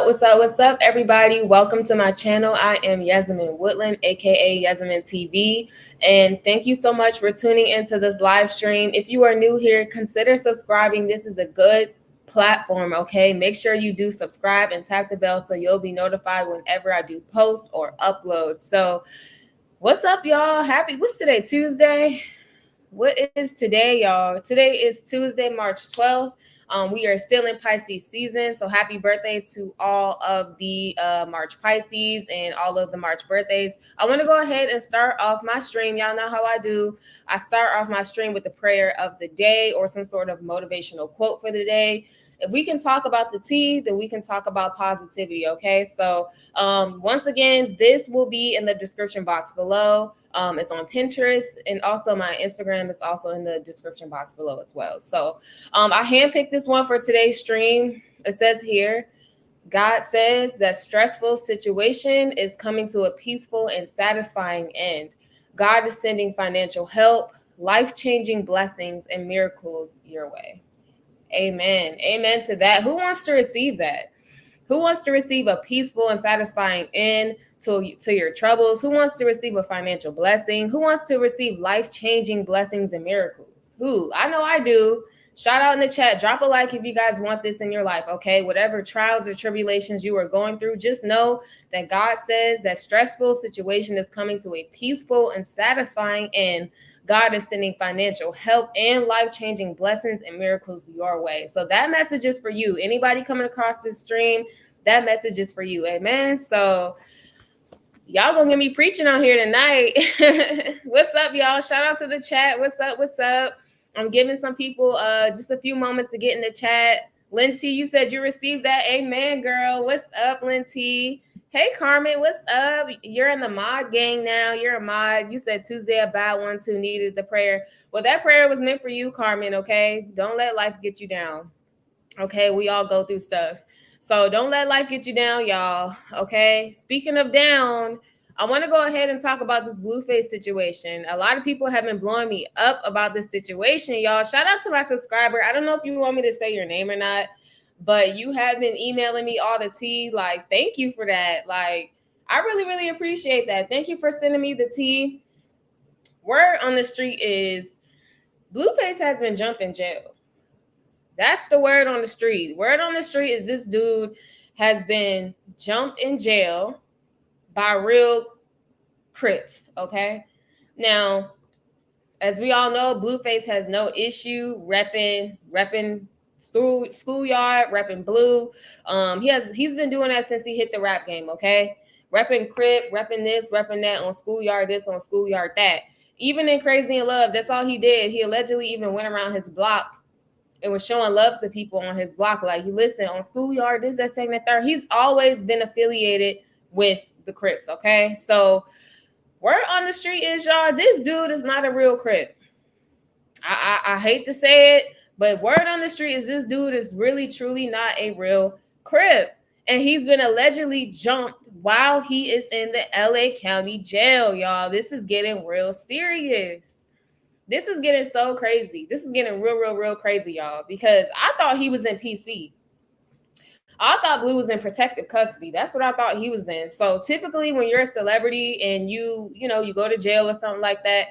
What's up, everybody? Welcome to my channel. I am Yasmin Woodland, aka Yasmin TV, and thank you so much for tuning into this live stream. If you are new here, consider subscribing. This is a good platform, okay? Make sure you do subscribe and tap the bell so you'll be notified whenever I do post or upload. So, what's up, y'all? What's today? Tuesday? What is today, y'all? Today is Tuesday, March 12th. We are still in Pisces season, so happy birthday to all of the March Pisces and all of the March birthdays. I want to go ahead and start off my stream. Y'all know how I do. I start off my stream with the prayer of the day or some sort of motivational quote for the day. If we can talk about the tea, then we can talk about positivity, okay? So once again, this will be in the description box below. It's on Pinterest, and also my Instagram is also in the description box below as well. So I handpicked this one for today's stream. It says here, God says that stressful situation is coming to a peaceful and satisfying end. God is sending financial help, life-changing blessings, and miracles your way. Amen. Amen to that. Who wants to receive that? Who wants to receive a peaceful and satisfying end to your troubles? Who wants to receive a financial blessing? Who wants to receive life-changing blessings and miracles? Who? I know I do. Shout out in the chat. Drop a like if you guys want this in your life, okay? Whatever trials or tribulations you are going through, just know that God says that stressful situation is coming to a peaceful and satisfying end. God is sending financial help and life-changing blessings and miracles your way. So that message is for you. Anybody coming across this stream, that message is for you. Amen. So y'all gonna get me preaching on here tonight. What's up, y'all? Shout out to the chat. What's up? What's up? I'm giving some people just a few moments to get in the chat. Lynn T, you said you received that. Amen, girl. What's up, Lynn T? Hey, Carmen, what's up? You're in the mod gang now. You're a mod. You said Tuesday a bad one too, needed the prayer. Well, that prayer was meant for you, Carmen, okay? Don't let life get you down, okay? We all go through stuff. So don't let life get you down, y'all, okay? Speaking of down, I want to go ahead and talk about this Blueface situation. A lot of people have been blowing me up about this situation, y'all. Shout out to my subscriber. I don't know if you want me to say your name or not, but you have been emailing me all the tea. Like, thank you for that. Like, I really, really appreciate that. Thank you for sending me the tea. Word on the street is Blueface has been jumped in jail. That's the word on the street. Word on the street is this dude has been jumped in jail by real Crips, okay? Now, as we all know, Blueface has no issue repping schoolyard, repping blue. He's been doing that since he hit the rap game, okay? Repping Crip, repping this, repping that on schoolyard this, on schoolyard that. Even in Crazy in Love, that's all he did. He allegedly even went around his block and was showing love to people on his block. Like, you listen, on schoolyard, this, that, second, and third. He's always been affiliated with the Crips, okay? So word on the street is, y'all, this dude is not a real Crip. I hate to say it, but word on the street is this dude is really, truly not a real Crip. And he's been allegedly jumped while he is in the LA County jail, y'all. This is getting real serious. This is getting so crazy. This is getting real crazy, y'all, because I thought he was in PC. I thought Blue was in protective custody. That's what I thought he was in. So typically when you're a celebrity and you go to jail or something like that,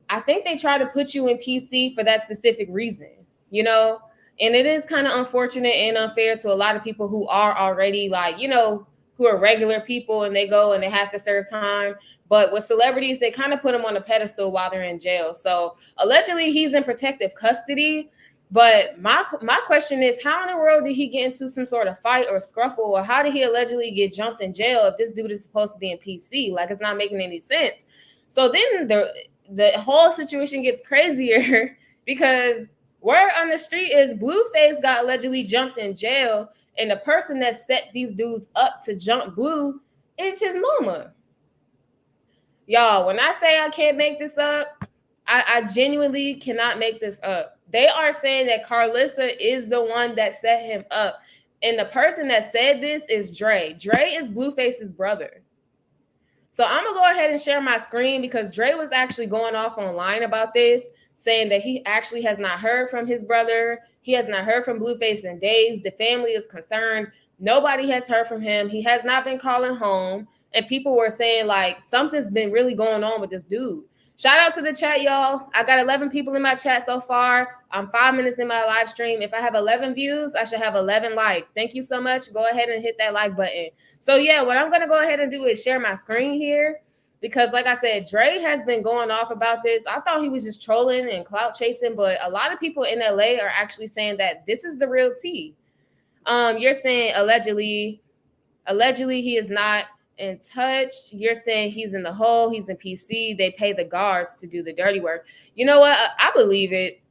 I think they try to put you in PC for that specific reason, you know? And it is kind of unfortunate and unfair to a lot of people who are already like, who are regular people and they go and they have to serve time. But with celebrities, they kind of put them on a pedestal while they're in jail. So allegedly he's in protective custody. But my question is, how in the world did he get into some sort of fight or scruffle, or how did he allegedly get jumped in jail if this dude is supposed to be in PC? Like, it's not making any sense. So then the whole situation gets crazier because word on the street is Blueface got allegedly jumped in jail, and the person that set these dudes up to jump Blue is his mama. Y'all, when I say I can't make this up, I genuinely cannot make this up. They are saying that Carlissa is the one that set him up. And the person that said this is Dre. Dre is Blueface's brother. So I'm going to go ahead and share my screen because Dre was actually going off online about this, saying that he actually has not heard from his brother. He has not heard from Blueface in days. The family is concerned. Nobody has heard from him. He has not been calling home. And people were saying, like, something's been really going on with this dude. Shout out to the chat, y'all. I got 11 people in my chat so far. I'm 5 minutes in my live stream. If I have 11 views, I should have 11 likes. Thank you so much. Go ahead and hit that like button. So, yeah, what I'm going to go ahead and do is share my screen here. Because, like I said, Dre has been going off about this. I thought he was just trolling and clout chasing. But a lot of people in LA are actually saying that this is the real tea. You're saying allegedly he is not in touch. You're saying he's in the hole, he's in PC. They pay the guards to do the dirty work. You know what? I believe it.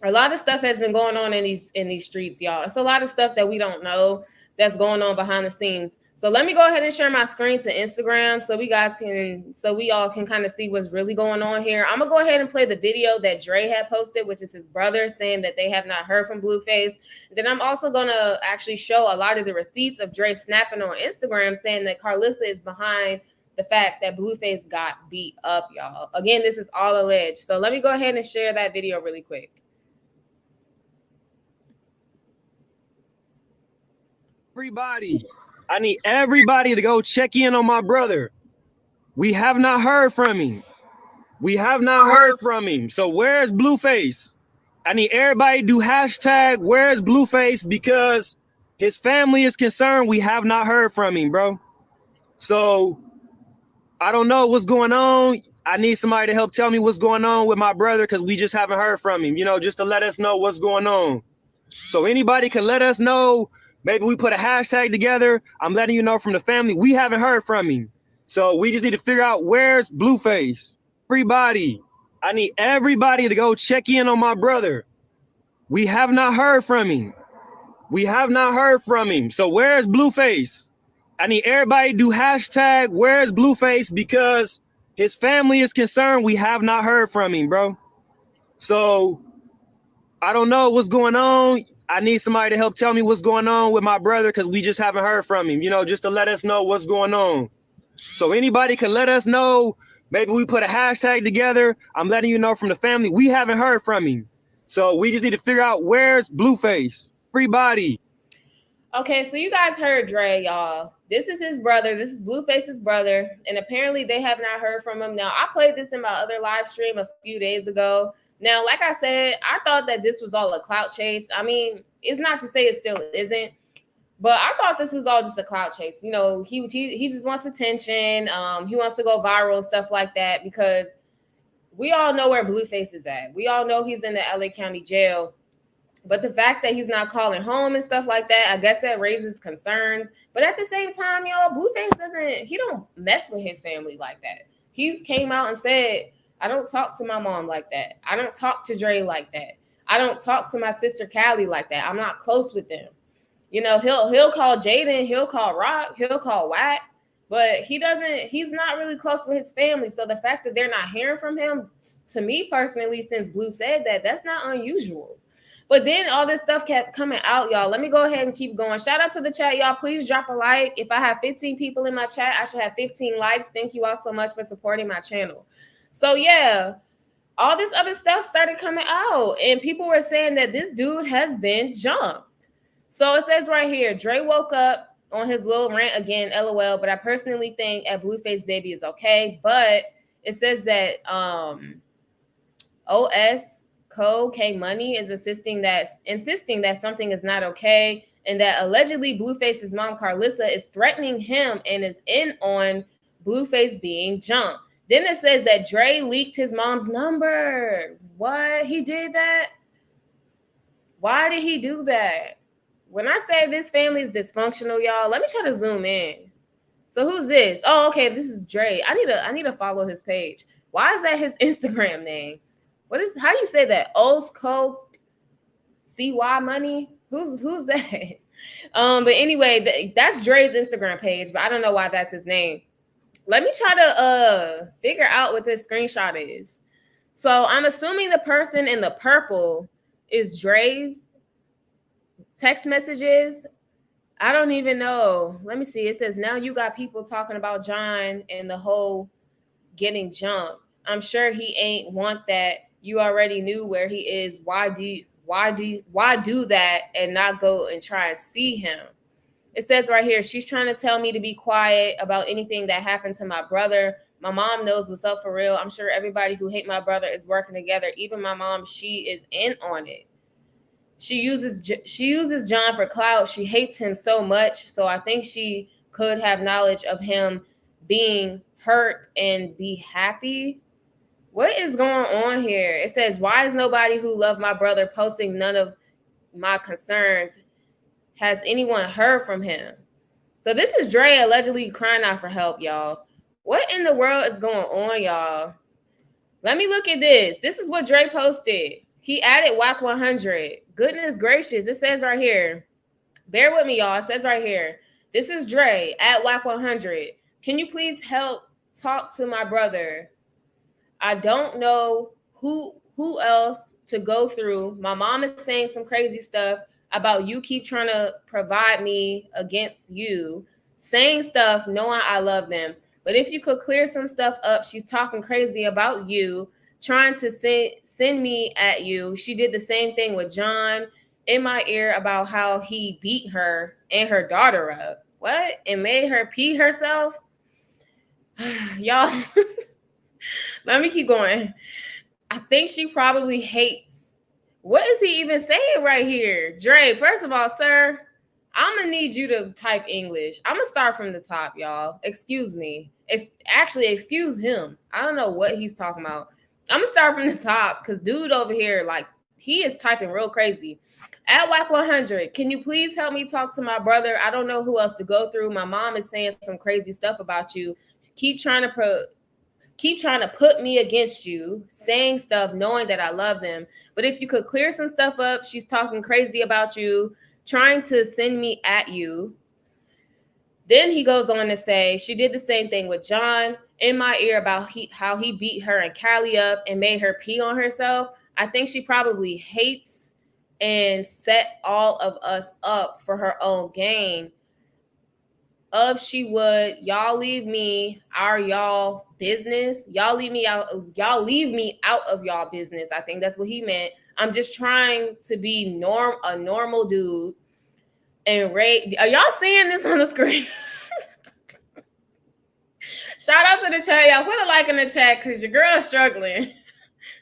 A lot of stuff has been going on in these streets, y'all. It's a lot of stuff that we don't know that's going on behind the scenes. So let me go ahead and share my screen to Instagram so we all can kind of see what's really going on here. I'm gonna go ahead and play the video that Dre had posted, which is his brother saying that they have not heard from Blueface. Then I'm also gonna actually show a lot of the receipts of Dre snapping on Instagram saying that Carlissa is behind the fact that Blueface got beat up, y'all. Again, this is all alleged. So let me go ahead and share that video really quick. Everybody, I need everybody to go check in on my brother. We have not heard from him. We have not heard from him. So where's Blueface? I need everybody to do hashtag where's Blueface because his family is concerned. We have not heard from him, bro. So I don't know what's going on. I need somebody to help tell me what's going on with my brother because we just haven't heard from him, just to let us know what's going on. So anybody can let us know. Maybe we put a hashtag together. I'm letting you know from the family. We haven't heard from him. So we just need to figure out where's Blueface. Everybody. I need everybody to go check in on my brother. We have not heard from him. We have not heard from him. So where's Blueface? I need everybody to do hashtag where's Blueface because his family is concerned. We have not heard from him, bro. So I don't know what's going on. I need somebody to help tell me what's going on with my brother because we just haven't heard from him, just to let us know what's going on. So anybody can let us know. Maybe we put a hashtag together. I'm letting you know from the family. We haven't heard from him. So we just need to figure out where's Blueface. Everybody. Okay, so you guys heard Dre, y'all. This is his brother. This is Blueface's brother. And apparently they have not heard from him. Now, I played this in my other live stream a few days ago. Now, like I said, I thought that this was all a clout chase. I mean, it's not to say it still isn't, but I thought this was all just a clout chase. He just wants attention. He wants to go viral and stuff like that because we all know where Blueface is at. We all know he's in the LA County jail. But the fact that he's not calling home and stuff like that, I guess that raises concerns. But at the same time, y'all, Blueface he don't mess with his family like that. He's came out and said, I don't talk to my mom like that. I don't talk to Dre like that. I don't talk to my sister Callie like that. I'm not close with them. He'll call Jaden, he'll call Rock, he'll call Wack, but he's not really close with his family. So the fact that they're not hearing from him, to me personally, since Blue said that, that's not unusual. But then all this stuff kept coming out, y'all. Let me go ahead and keep going. Shout out to the chat, y'all. Please drop a like. If I have 15 people in my chat, I should have 15 likes. Thank you all so much for supporting my channel. So, yeah, all this other stuff started coming out. And people were saying that this dude has been jumped. So it says right here, Dre woke up on his little rant again, LOL. But I personally think at Blueface Baby is okay. But it says that OS Code K Money is insisting that something is not okay, and that allegedly Blueface's mom Carlissa is threatening him and is in on Blueface being jumped. Then it says that Dre leaked his mom's number. What? He did that? Why did he do that? When I say this family is dysfunctional, y'all, let me try to zoom in. So who's this? Oh, okay, this is Dre. I need to follow his page. Why is that his Instagram name? How do you say that? Osco CY Money? Who's that? But anyway, that's Dre's Instagram page, but I don't know why that's his name. Let me try to figure out what this screenshot is. So I'm assuming the person in the purple is Dre's text messages. I don't even know. Let me see. It says, now you got people talking about John and the whole getting jumped. I'm sure he ain't want that. You already knew where he is. Why do that and not go and try and see him? It says right here, she's trying to tell me to be quiet about anything that happened to my brother. My mom knows what's up for real. I'm sure everybody who hate my brother is working together. Even my mom, she is in on it. She uses John for clout. She hates him so much. So I think she could have knowledge of him being hurt and be happy. What is going on here? It says, why is nobody who loved my brother posting none of my concerns? Has anyone heard from him? So this is Dre allegedly crying out for help, y'all. What in the world is going on, y'all? Let me look at this. This is what Dre posted. He added WAC 100. Goodness gracious. It says right here. Bear with me, y'all. It says right here. This is Dre at WAC 100. Can you please help talk to my brother? I don't know who else to go through. My mom is saying some crazy stuff about you keep trying to provide me against you, saying stuff knowing I love them. But if you could clear some stuff up, she's talking crazy about you, trying to send me at you. She did the same thing with John in my ear about how he beat her and her daughter up. What? And made her pee herself? Y'all, let me keep going. I think she probably hates. What is he even saying right here? Dre, first of all, sir, I'm going to need you to type English. I'm going to start from the top, y'all. Excuse me. Actually, excuse him. I don't know what he's talking about. I'm going to start from the top because dude over here, like, he is typing real crazy. At WAC 100, can you please help me talk to my brother? I don't know who else to go through. My mom is saying some crazy stuff about you. Keep trying to put me against you, saying stuff knowing that I love them. But if you could clear some stuff up, she's talking crazy about you, trying to send me at you. Then he goes on to say, she did the same thing with John in my ear about how he beat her and Callie up and made her pee on herself. I think she probably hates and set all of us up for her own gain. She would, y'all leave me y'all business. Y'all leave me out of y'all business. I think that's what he meant. I'm just trying to be a normal dude. And Ray, are y'all seeing this on the screen? Shout out to the chat, y'all. Put a like in the chat because your girl's struggling.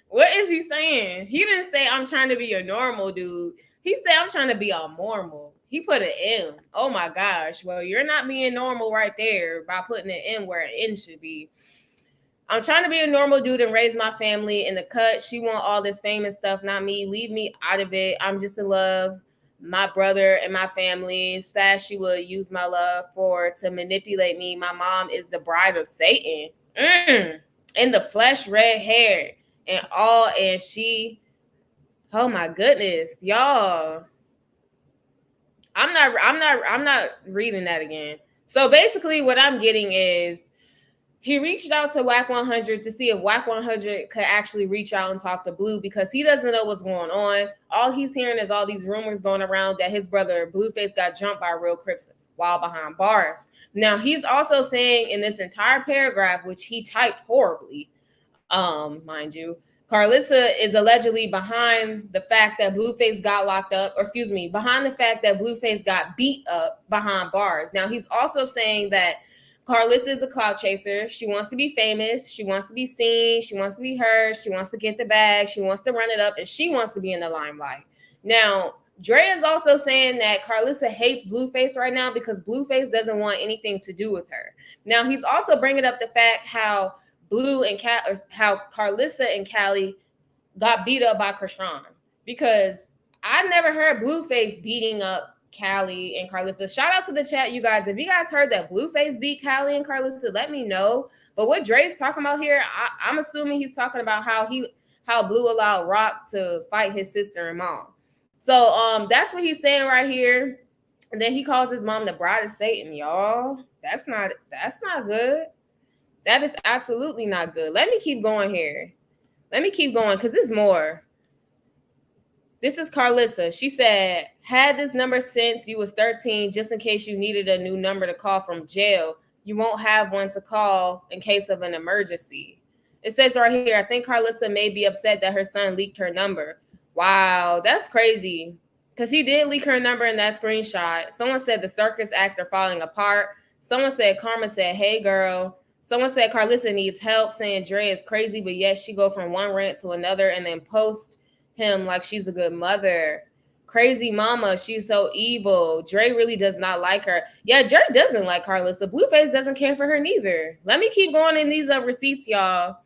What is he saying? He didn't say I'm trying to be a normal dude. He said I'm trying to be a normal. He put an M. Oh my gosh. Well, you're not being normal right there by putting an M where an N should be. I'm trying to be a normal dude and raise my family in the cut. She want all this famous stuff, not me. Leave me out of it. I'm just in love. My brother and my family. Sad she would use my love to manipulate me. My mom is the bride of Satan. In the flesh, red hair and all. And she, oh my goodness, y'all. I'm not reading that again. So basically what I'm getting is he reached out to WAC 100 to see if WAC 100 could actually reach out and talk to Blue because he doesn't know what's going on. All he's hearing is all these rumors going around that his brother Blueface got jumped by real Crips while behind bars. Now, he's also saying in this entire paragraph, which he typed horribly, mind you, Carlissa is allegedly behind the fact that Blueface got locked up, behind the fact that Blueface got beat up behind bars. Now, he's also saying that Carlissa is a clout chaser. She wants to be famous. She wants to be seen. She wants to be heard. She wants to get the bag. She wants to run it up, and she wants to be in the limelight. Now, Dre is also saying that Carlissa hates Blueface right now because Blueface doesn't want anything to do with her. Now, he's also bringing up the fact how Carlissa and Callie got beat up by Krishan because I never heard Blueface beating up Callie and Carlissa. Shout out to the chat, you guys. If you guys heard that Blueface beat Callie and Carlissa, let me know. But what Dre's talking about here, I'm assuming he's talking about how Blue allowed Rock to fight his sister and mom. So that's what he's saying right here. And then he calls his mom the bride of Satan, y'all. That's not good. That is absolutely not good. Let me keep going here. Let me keep going because there's more. This is Carlissa. She said, had this number since you was 13, just in case you needed a new number to call from jail. You won't have one to call in case of an emergency. It says right here, I think Carlissa may be upset that her son leaked her number. Wow, that's crazy. because he did leak her number in that screenshot. Someone said the circus acts are falling apart. Someone said Karma said, "Hey girl." Someone said Carlissa needs help, saying Dre is crazy, but yes, she go from one rant to another and then post him like she's a good mother. Crazy mama, she's so evil. Dre really does not like her. Yeah, Dre doesn't like Carlissa. Blueface doesn't care for her neither. Let me keep going in these receipts, y'all.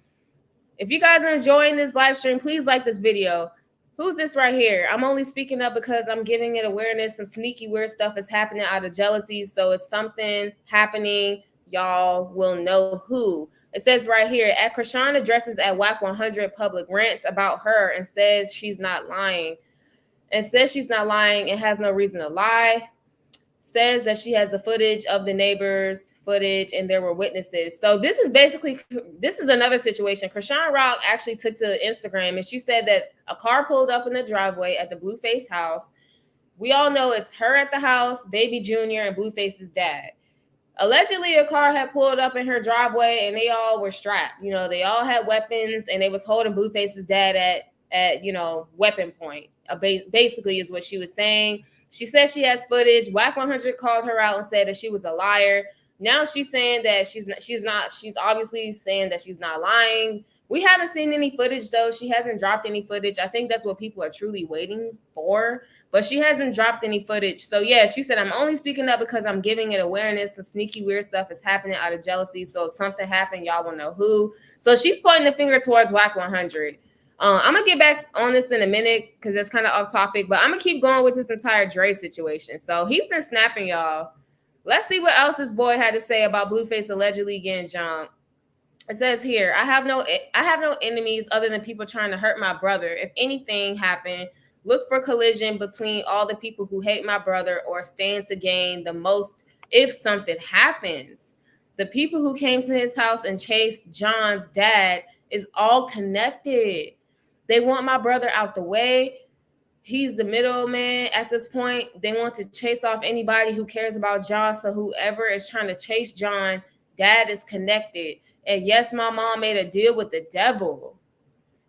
If you guys are enjoying this live stream, please like this video. Who's this right here? I'm only speaking up because I'm giving it awareness. Some sneaky weird stuff is happening out of jealousy. So it's something happening. Y'all will know who. It says right here, at Krishan addresses at WAC 100 public rants about her and says she's not lying. And says she's not lying and has no reason to lie. Says that she has the footage of the neighbors footage and there were witnesses. So this is another situation. Krishan Rock actually took to Instagram and she said that a car pulled up in the driveway at the Blueface house. We all know it's her at the house, Baby Junior, and Blueface's dad. Allegedly, a car had pulled up in her driveway and they all were strapped. You know, they all had weapons and they was holding Blueface's dad at weapon point. Basically is what she was saying. She said she has footage. WAC 100 called her out and said that she was a liar. Now she's saying that she's obviously saying that she's not lying. We haven't seen any footage though. She hasn't dropped any footage. I think that's what people are truly waiting for, but she hasn't dropped any footage. So yeah, she said, I'm only speaking up because I'm giving it awareness. Some sneaky weird stuff is happening out of jealousy. So if something happened, y'all will know who. So she's pointing the finger towards WAC 100. I'm gonna get back on this in a minute because that's kind of off topic, but I'm gonna keep going with this entire Dre situation. So he's been snapping, y'all. Let's see what else this boy had to say about Blueface allegedly getting jumped. It says here, I have no enemies other than people trying to hurt my brother. If anything happened, look for collision between all the people who hate my brother or stand to gain the most if something happens. The people who came to his house and chased John's dad is all connected. They want my brother out the way. He's the middleman at this point. They want to chase off anybody who cares about John. So whoever is trying to chase John, dad is connected. And yes, my mom made a deal with the devil.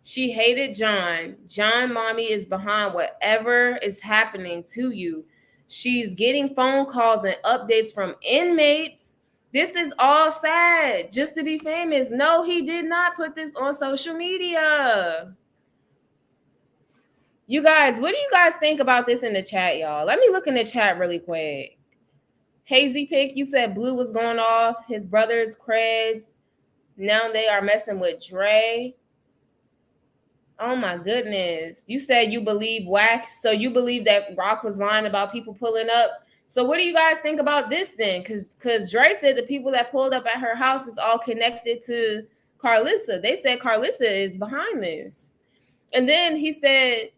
She hated John. John, mommy is behind whatever is happening to you. She's getting phone calls and updates from inmates. This is all sad just to be famous. No, he did not put this on social media. You guys, what do you guys think about this in the chat, y'all? Let me look in the chat really quick. Hazy Pick, you said Blue was going off. His brother's creds. Now they are messing with Dre. Oh my goodness. You said you believe WAC. So you believe that Rock was lying about people pulling up. So what do you guys think about this then? Because Dre said the people that pulled up at her house is all connected to Carlissa. They said Carlissa is behind this. And then he said,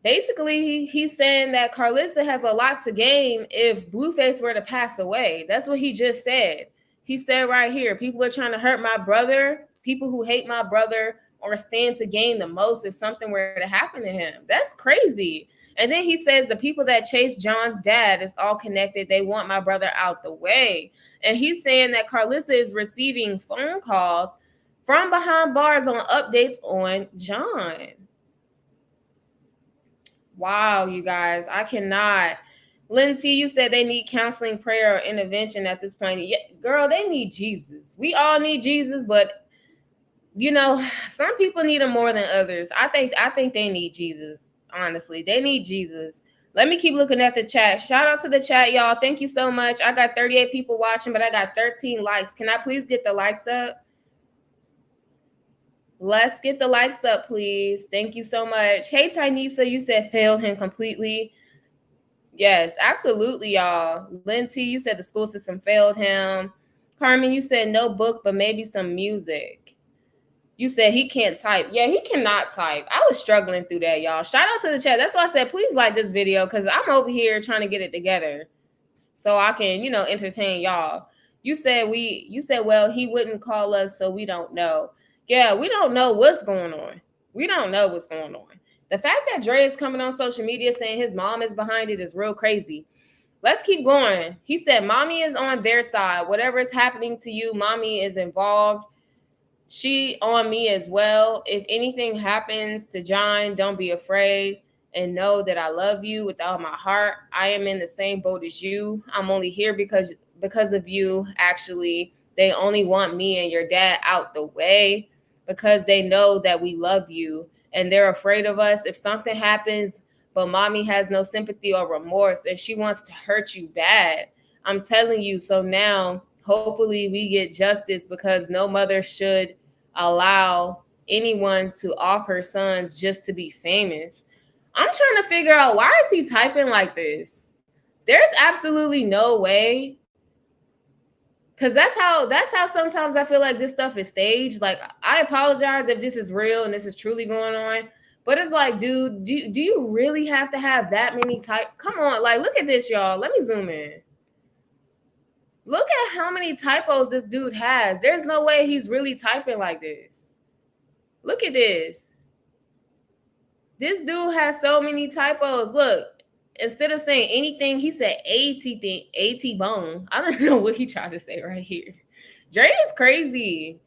basically, he's saying that Carlissa has a lot to gain if Blueface were to pass away. That's what he just said. He said right here, people are trying to hurt my brother, people who hate my brother or stand to gain the most if something were to happen to him. That's crazy. And then he says the people that chase John's dad is all connected. They want my brother out the way. And he's saying that Carlissa is receiving phone calls from behind bars on updates on John. Wow, you guys, I cannot. Lynn T, you said they need counseling, prayer, or intervention at this point. Yeah, girl, they need Jesus. We all need Jesus, but you know, some people need him more than others. I think they need Jesus. Honestly, they need Jesus. Let me keep looking at the chat. Shout out to the chat, y'all. Thank you so much. I got 38 people watching, but I got 13 likes. Can I please get the likes up? Let's get the likes up, please. Thank you so much. Hey, Tynisa, you said failed him completely. Yes, absolutely, y'all. Lynn T, you said the school system failed him. Carmen, you said no book, but maybe some music. You said he can't type. Yeah, he cannot type. I was struggling through that, y'all. Shout out to the chat. That's why I said, please like this video because I'm over here trying to get it together so I can, entertain y'all. You said, well, he wouldn't call us, so we don't know. Yeah, we don't know what's going on. We don't know what's going on. The fact that Dre is coming on social media saying his mom is behind it is real crazy. Let's keep going. He said, mommy is on their side. Whatever is happening to you, mommy is involved. She on me as well. If anything happens to John, don't be afraid. and know that I love you with all my heart. I am in the same boat as you. I'm only here because of you. Actually, they only want me and your dad out the way because they know that we love you and they're afraid of us if something happens. But mommy has no sympathy or remorse and she wants to hurt you bad. I'm telling you. So now, hopefully, we get justice because no mother should allow anyone to off her sons just to be famous. I'm trying to figure out, why is he typing like this? There's absolutely no way. Cause that's how sometimes I feel like this stuff is staged. Like, I apologize if this is real and this is truly going on. But it's like, dude, do you really have to have that many type? Come on, like, look at this, y'all. Let me zoom in. Look at how many typos this dude has. There's no way he's really typing like this. Look at this. This dude has so many typos. Look, instead of saying anything, he said AT bone. I don't know what he tried to say right here. Dre is crazy.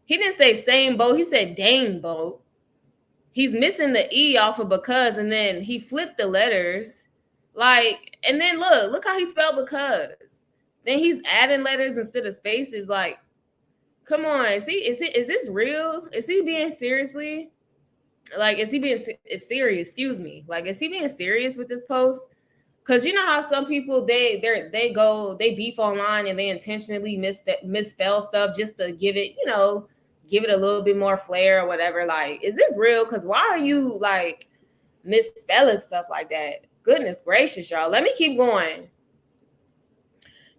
He didn't say same boat. He said dang boat. He's missing the E off of because, and then he flipped the letters. Like, and then look how he spelled because. Then he's adding letters instead of spaces. Like, come on. Is this real? Is he being seriously? Like, is he being serious? Excuse me. Like, is he being serious with this post? Because you know how some people they beef online and they intentionally misspell stuff just to give it a little bit more flair or whatever. Like, is this real? Because why are you like misspelling stuff like that? Goodness gracious, y'all. Let me keep going.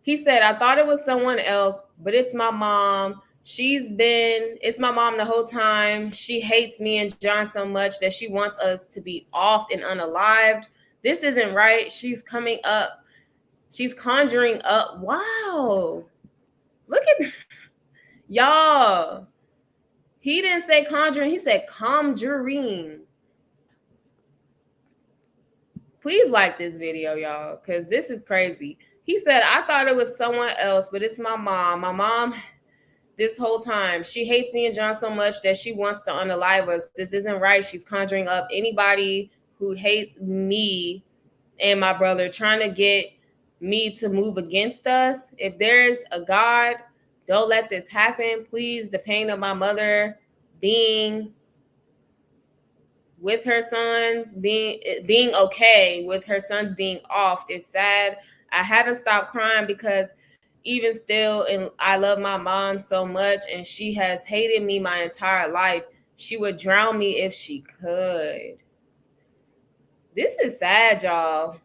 He said, I thought it was someone else, but it's my mom. It's my mom the whole time. She hates me and John so much that she wants us to be off and unalived. This isn't right. She's coming up. She's conjuring up. Wow. Look at y'all. He didn't say conjuring. He said conjuring. Please like this video, y'all, because this is crazy. He said, I thought it was someone else, but it's my mom. My mom, this whole time, she hates me and John so much that she wants to unalive us. This isn't right. She's conjuring up anybody who hates me and my brother, trying to get me to move against us. If there's a God, don't let this happen. Please, the pain of my mother being with her sons, being okay with her sons being off is sad. I haven't stopped crying because even still, and I love my mom so much, and she has hated me my entire life. She would drown me if she could. This is sad, y'all.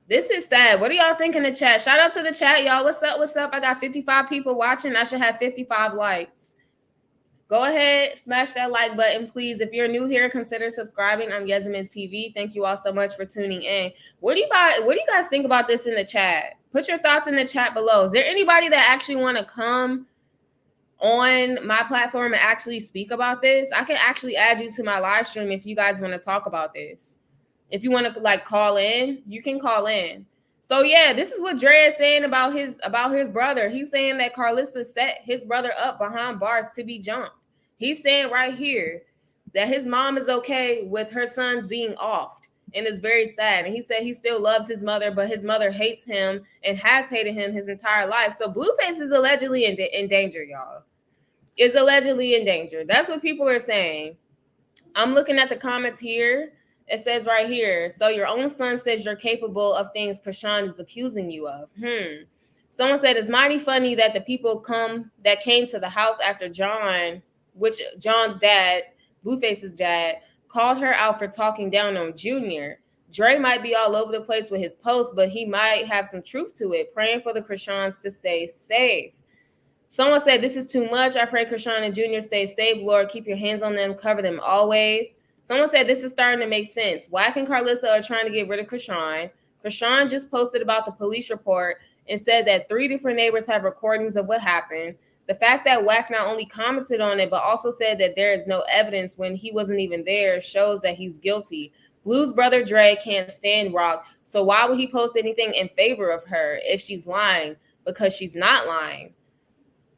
This is sad. What do y'all think in the chat? Shout out to the chat, y'all. What's up? What's up? I got 55 people watching. I should have 55 likes. Go ahead, smash that like button, please. If you're new here, consider subscribing. I'm Yasmin TV. Thank you all so much for tuning in. What do you guys think about this in the chat? Put your thoughts in the chat below. Is there anybody that actually want to come on my platform and actually speak about this? I can actually add you to my live stream if you guys want to talk about this. If you want to like call in, you can call in. So yeah, this is what Dre is saying about his brother. He's saying that Carlissa set his brother up behind bars to be jumped. He's saying right here that his mom is okay with her sons being offed, and it's very sad. And he said he still loves his mother, but his mother hates him and has hated him his entire life. So Blueface is allegedly in danger, y'all. Is allegedly in danger. That's what people are saying. I'm looking at the comments here. It says right here, so your own son says you're capable of things Krishan is accusing you of. Someone said it's mighty funny that the people that came to the house after John, which John's dad, Blueface's dad, called her out for talking down on Junior. Dre might be all over the place with his posts, but he might have some truth to it. Praying for the Krishans to stay safe. Someone said this is too much. I pray Krishan and Junior stay safe. Lord, keep your hands on them. Cover them always. Someone said this is starting to make sense. Wack and Carlissa are trying to get rid of Krishan. Krishan just posted about the police report and said that 3 different neighbors have recordings of what happened. The fact that Wack not only commented on it, but also said that there is no evidence when he wasn't even there shows that he's guilty. Blue's brother Dre can't stand Rock, so why would he post anything in favor of her if she's lying? Because she's not lying.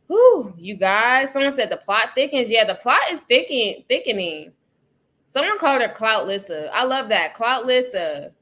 Whew, you guys. Someone said the plot thickens. Yeah, the plot is thickening. Someone called her Clout Lissa. I love that. Clout Lissa.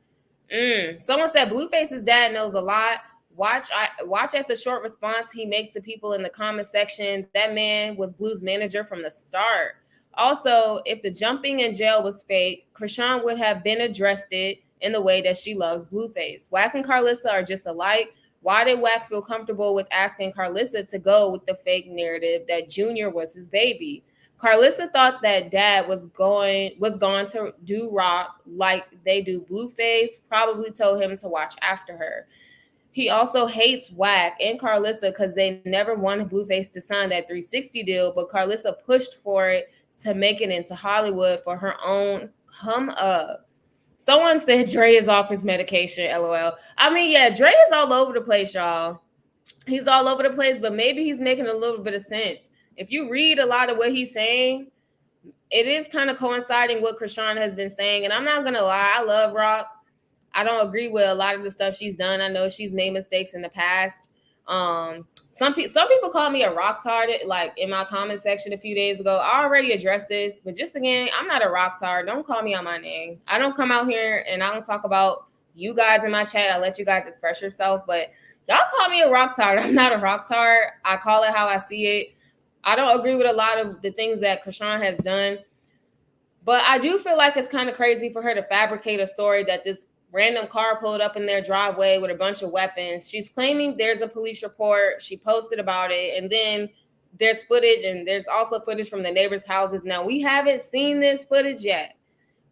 Someone said Blueface's dad knows a lot. Watch at the short response he made to people in the comment section. That man was Blue's manager from the start. Also, if the jumping in jail was fake, Krishan would have been addressed it in the way that she loves Blueface. Wack and Carlissa are just alike. Why did Wack feel comfortable with asking Carlissa to go with the fake narrative that Junior was his baby? Carlissa thought that dad was gone to do rock like they do Blueface, probably told him to watch after her. He also hates Wack and Carlissa because they never wanted Blueface to sign that 360 deal, but Carlissa pushed for it to make it into Hollywood for her own hum up. Someone said Dre is off his medication, LOL. I mean, yeah, Dre is all over the place, y'all. He's all over the place, but maybe he's making a little bit of sense. If you read a lot of what he's saying, it is kind of coinciding what Krishan has been saying. And I'm not going to lie, I love Rock. I don't agree with a lot of the stuff she's done. I know she's made mistakes in the past. Some people call me a rock-tard, like in my comment section a few days ago. I already addressed this, but just again, I'm not a rock-tard. Don't call me on my name. I don't come out here and I don't talk about you guys in my chat. I let you guys express yourself, but y'all call me a rock-tard. I'm not a rock-tard. I call it how I see it. I don't agree with a lot of the things that Krishan has done, but I do feel like it's kind of crazy for her to fabricate a story that this random car pulled up in their driveway with a bunch of weapons. She's claiming there's a police report. She posted about it. And then there's footage, and there's also footage from the neighbors' houses. Now, we haven't seen this footage yet.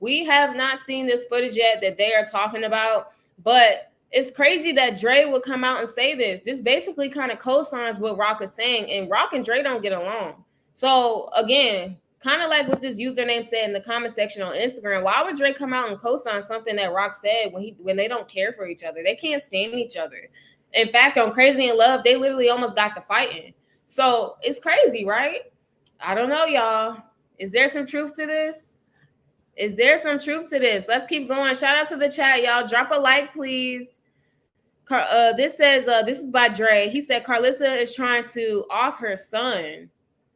We have not seen this footage yet that they are talking about. But it's crazy that Dre would come out and say this. This basically kind of co-signs what Rock is saying. And Rock and Dre don't get along. So, again, kind of like what this username said in the comment section on Instagram, why would Drake come out and co-sign something that Rock said when they don't care for each other? They can't stand each other. In fact, on Crazy in Love, they literally almost got to fighting. So it's crazy, right? I don't know, y'all. Is there some truth to this? Is there some truth to this? Let's keep going. Shout out to the chat, y'all. Drop a like, please. This says, this is by Dre. He said Carlissa is trying to off her son.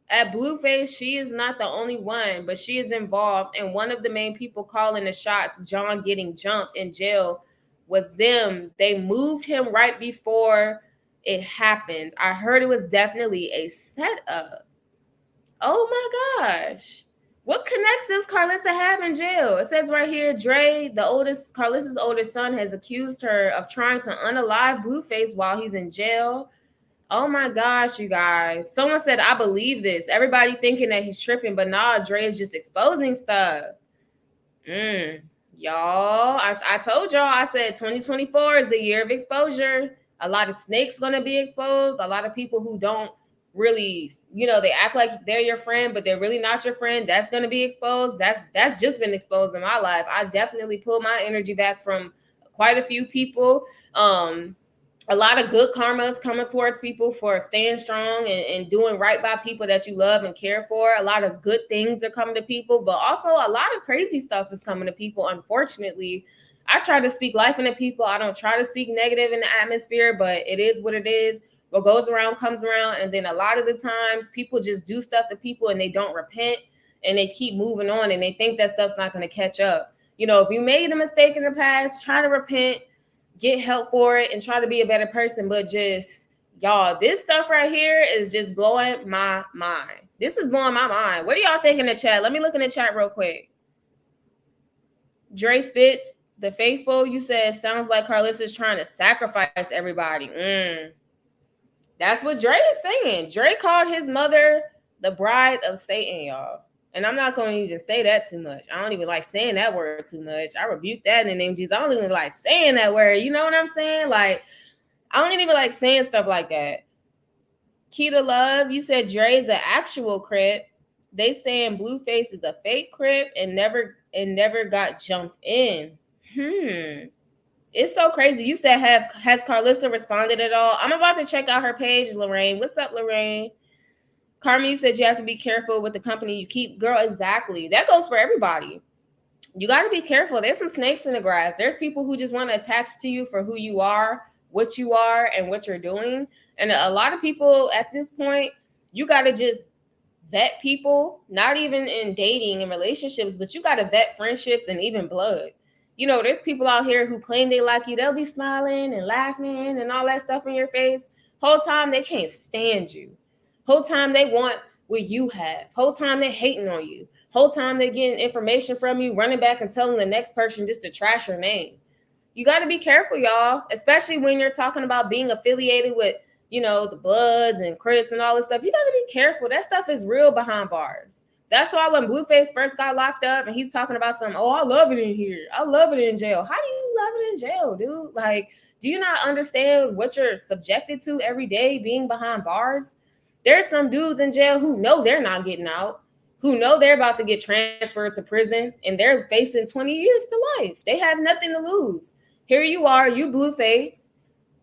At Blueface, she is not the only one, but she is involved. And one of the main people calling the shots, John getting jumped in jail, was them. They moved him right before it happened. I heard it was definitely a setup. Oh my gosh. What connects does Carlissa have in jail? It says right here, Dre, Carlissa's oldest son, has accused her of trying to unalive Blueface while he's in jail. Oh my gosh, you guys. Someone said, I believe this. Everybody thinking that he's tripping, but nah, Dre is just exposing stuff. Y'all, I told y'all, I said 2024 is the year of exposure. A lot of snakes going to be exposed. A lot of people who don't really, they act like they're your friend, but they're really not your friend. That's going to be exposed. That's just been exposed in my life. I definitely pulled my energy back from quite a few people. A lot of good karma is coming towards people for staying strong and doing right by people that you love and care for. A lot of good things are coming to people, but also a lot of crazy stuff is coming to people. Unfortunately, I try to speak life into people. I don't try to speak negative in the atmosphere, but it is what it is. What goes around comes around. And then a lot of the times people just do stuff to people and they don't repent and they keep moving on and they think that stuff's not going to catch up. If you made a mistake in the past, try to repent, get help for it, and try to be a better person. But just, y'all, this stuff right here is just blowing my mind. This is blowing my mind. What do y'all think in the chat? Let me look in the chat real quick. Dre Spitz, the faithful, you said, sounds like Carlissa's trying to sacrifice everybody. That's what Dre is saying. Dre called his mother the bride of Satan, y'all. And I'm not going to even say that too much. I don't even like saying that word too much. I rebuke that in the name of Jesus. I don't even like saying that word. You know what I'm saying? Like, I don't even like saying stuff like that. Keita Love, you said Dre's an actual Crip. They saying Blueface is a fake Crip and never got jumped in. It's so crazy. You said, has Carlissa responded at all? I'm about to check out her page, Lorraine. What's up, Lorraine? Carmen, you said you have to be careful with the company you keep. Girl, exactly. That goes for everybody. You got to be careful. There's some snakes in the grass. There's people who just want to attach to you for who you are, what you are, and what you're doing. And a lot of people at this point, you got to just vet people, not even in dating and relationships, but you got to vet friendships and even blood. You know, there's people out here who claim they like you. They'll be smiling and laughing and all that stuff in your face. Whole time they can't stand you. Whole time they want what you have. Whole time they hating on you. Whole time they getting information from you, running back and telling the next person just to trash your name. You got to be careful, y'all, especially when you're talking about being affiliated with, you know, the Bloods and Crips and all this stuff. You got to be careful. That stuff is real behind bars. That's why when Blueface first got locked up and he's talking about something, oh, I love it in here. I love it in jail. How do you love it in jail, dude? Like, do you not understand what you're subjected to every day being behind bars? There's some dudes in jail who know they're not getting out, who know they're about to get transferred to prison, and they're facing 20 years to life. They have nothing to lose. Here you are, you Blueface,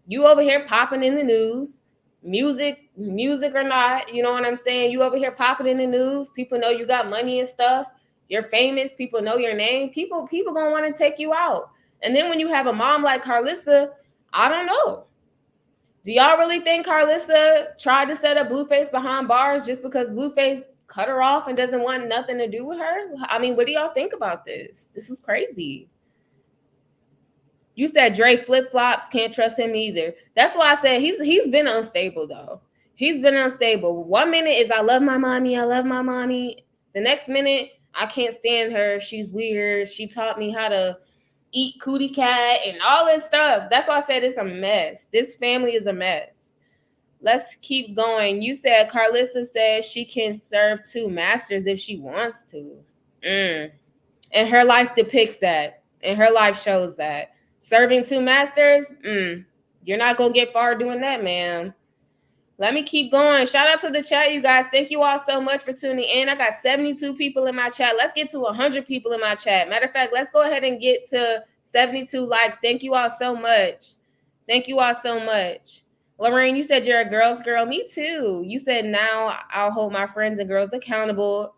you over here popping in the news, music or not, you know what I'm saying? You over here popping in the news. People know you got money and stuff. You're famous. People know your name. People gonna want to take you out. And then when you have a mom like Carlissa, I don't know. Do y'all really think Carlissa tried to set up Blueface behind bars just because Blueface cut her off and doesn't want nothing to do with her? I mean, what do y'all think about this? This is crazy. You said Dre flip flops, can't trust him either. That's why I said he's been unstable though. He's been unstable. 1 minute is I love my mommy, I love my mommy. The next minute, I can't stand her. She's weird. She taught me how to eat cootie cat and all this stuff. That's why I said it's a mess. This family is a mess. Let's keep going. You said Carlissa says she can serve two masters if she wants to. And her life depicts that. And her life shows that. Serving two masters, you're not going to get far doing that, man. Let me keep going. Shout out to the chat, you guys. Thank you all so much for tuning in. I got 72 people in my chat. Let's get to 100 people in my chat. Matter of fact, let's go ahead and get to 72 likes. Thank you all so much. Thank you all so much. Lorraine, you said you're a girl's girl. Me too. You said now I'll hold my friends and girls accountable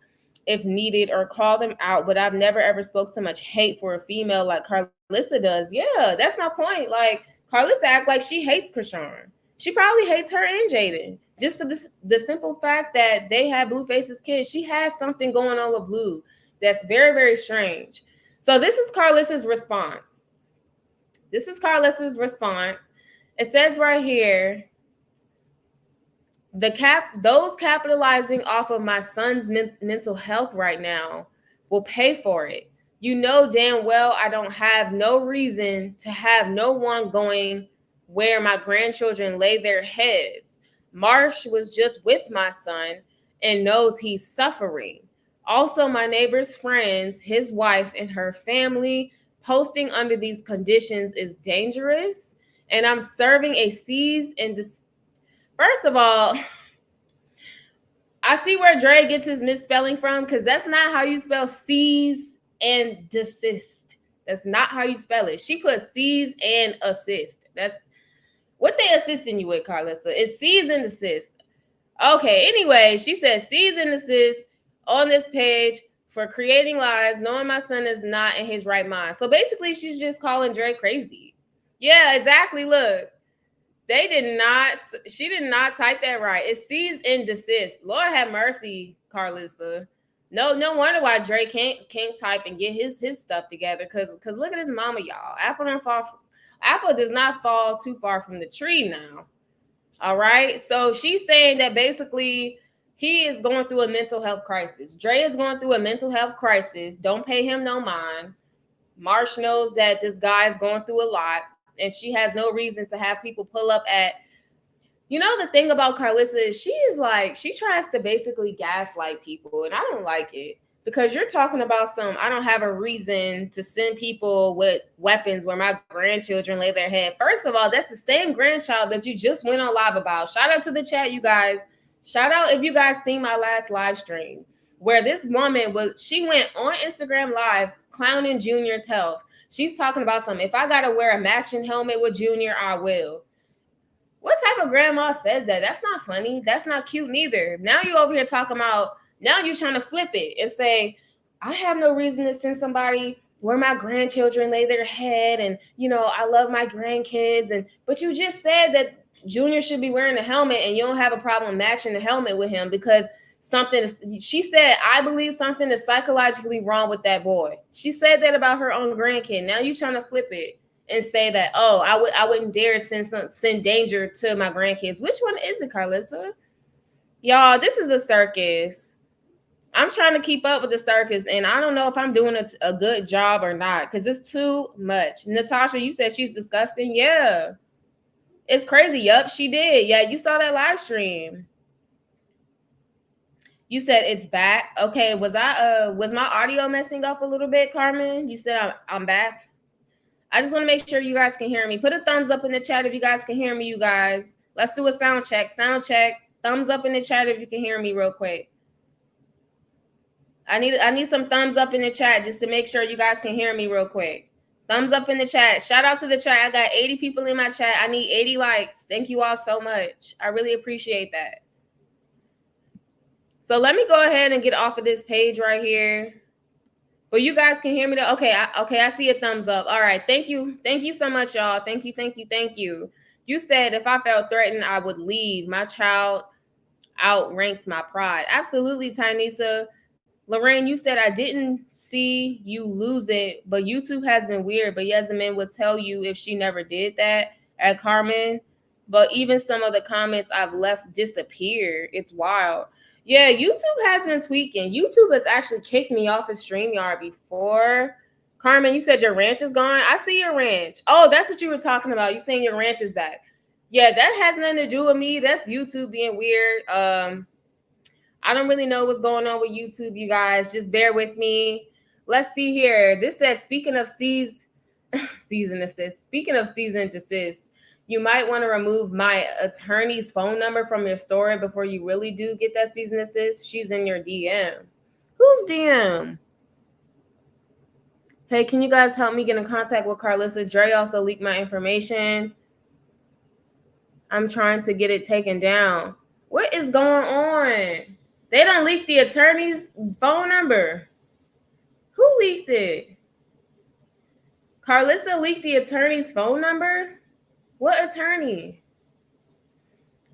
if needed or call them out, but I've never ever spoke so much hate for a female like Carlissa does. Yeah, that's my point. Like, Carlissa act like she hates Krishan. She probably hates her and Jaden just for the simple fact that they have Blueface's kids. She has something going on with Blue that's very, very strange. So this is Carlissa's response. This is Carlissa's response. It says right here, those capitalizing off of my son's mental health right now will pay for it. You know damn well I don't have no reason to have no one going where my grandchildren lay their heads. Marsh was just with my son and knows he's suffering. Also, my neighbor's friends, his wife, and her family posting under these conditions is dangerous. And I'm serving a cease and First of all, I see where Dre gets his misspelling from because that's not how you spell cease and desist. That's not how you spell it. She put cease and assist. That's what they assisting you with, Carlissa. It's cease and desist. Okay, anyway, she says cease and desist on this page for creating lies, knowing my son is not in his right mind. So basically, she's just calling Dre crazy. Yeah, exactly. Look. She did not type that right. It's cease and desist. Lord have mercy, Carlissa. No wonder why Dre can't type and get his stuff together. Cause look at his mama, y'all. Apple does not fall too far from the tree now. All right. So she's saying that basically he is going through a mental health crisis. Dre is going through a mental health crisis. Don't pay him no mind. Marsh knows that this guy is going through a lot. And she has no reason to have people pull up at, you know, the thing about Carlissa is she tries to basically gaslight people. And I don't like it because you're talking about I don't have a reason to send people with weapons where my grandchildren lay their head. First of all, that's the same grandchild that you just went on live about. Shout out to the chat, you guys. Shout out if you guys seen my last live stream where this woman she went on Instagram Live clowning Junior's health. She's talking about something. If I got to wear a matching helmet with Junior, I will. What type of grandma says that? That's not funny. That's not cute neither. Now you over here talking about, now you're trying to flip it and say, I have no reason to send somebody where my grandchildren lay their head and, you know, I love my grandkids. But you just said that Junior should be wearing a helmet and you don't have a problem matching the helmet with him because She said, I believe something is psychologically wrong with that boy. She said that about her own grandkid. Now you trying to flip it and say that, oh, I wouldn't dare send danger to my grandkids. Which one is it, Carlissa? Y'all, this is a circus. I'm trying to keep up with the circus, and I don't know if I'm doing a good job or not because it's too much. Natasha, you said she's disgusting. Yeah, it's crazy. Yup, she did. Yeah, you saw that live stream. You said it's back. Okay, was my audio messing up a little bit, Carmen? You said I'm back. I just want to make sure you guys can hear me. Put a thumbs up in the chat if you guys can hear me, you guys. Let's do a sound check. Sound check. Thumbs up in the chat if you can hear me real quick. I need some thumbs up in the chat just to make sure you guys can hear me real quick. Thumbs up in the chat. Shout out to the chat. I got 80 people in my chat. I need 80 likes. Thank you all so much. I really appreciate that. So let me go ahead and get off of this page right here. But you guys can hear me. Okay, I see a thumbs up. All right, thank you. Thank you so much, y'all. Thank you, thank you, thank you. You said if I felt threatened, I would leave. My child outranks my pride. Absolutely, Tynisa. Lorraine, you said I didn't see you lose it, but YouTube has been weird. But Yasmin would tell you if she never did that at Carmen. But even some of the comments I've left disappeared. It's wild. Yeah, YouTube has been tweaking. YouTube has actually kicked me off of StreamYard before. Carmen, you said your ranch is gone. I see your ranch. Oh, that's what you were talking about. You saying your ranch is back. Yeah, that has nothing to do with me. That's YouTube being weird. I don't really know what's going on with YouTube, you guys. Just bear with me. Let's see here. This says, speaking of cease and desist, you might want to remove my attorney's phone number from your story before you really do get that cease and desist. She's in your DM. Who's DM? Hey, can you guys help me get in contact with Carlissa? Dre also leaked my information. I'm trying to get it taken down. What is going on? They don't leak the attorney's phone number. Who leaked it? Carlissa leaked the attorney's phone number? What attorney?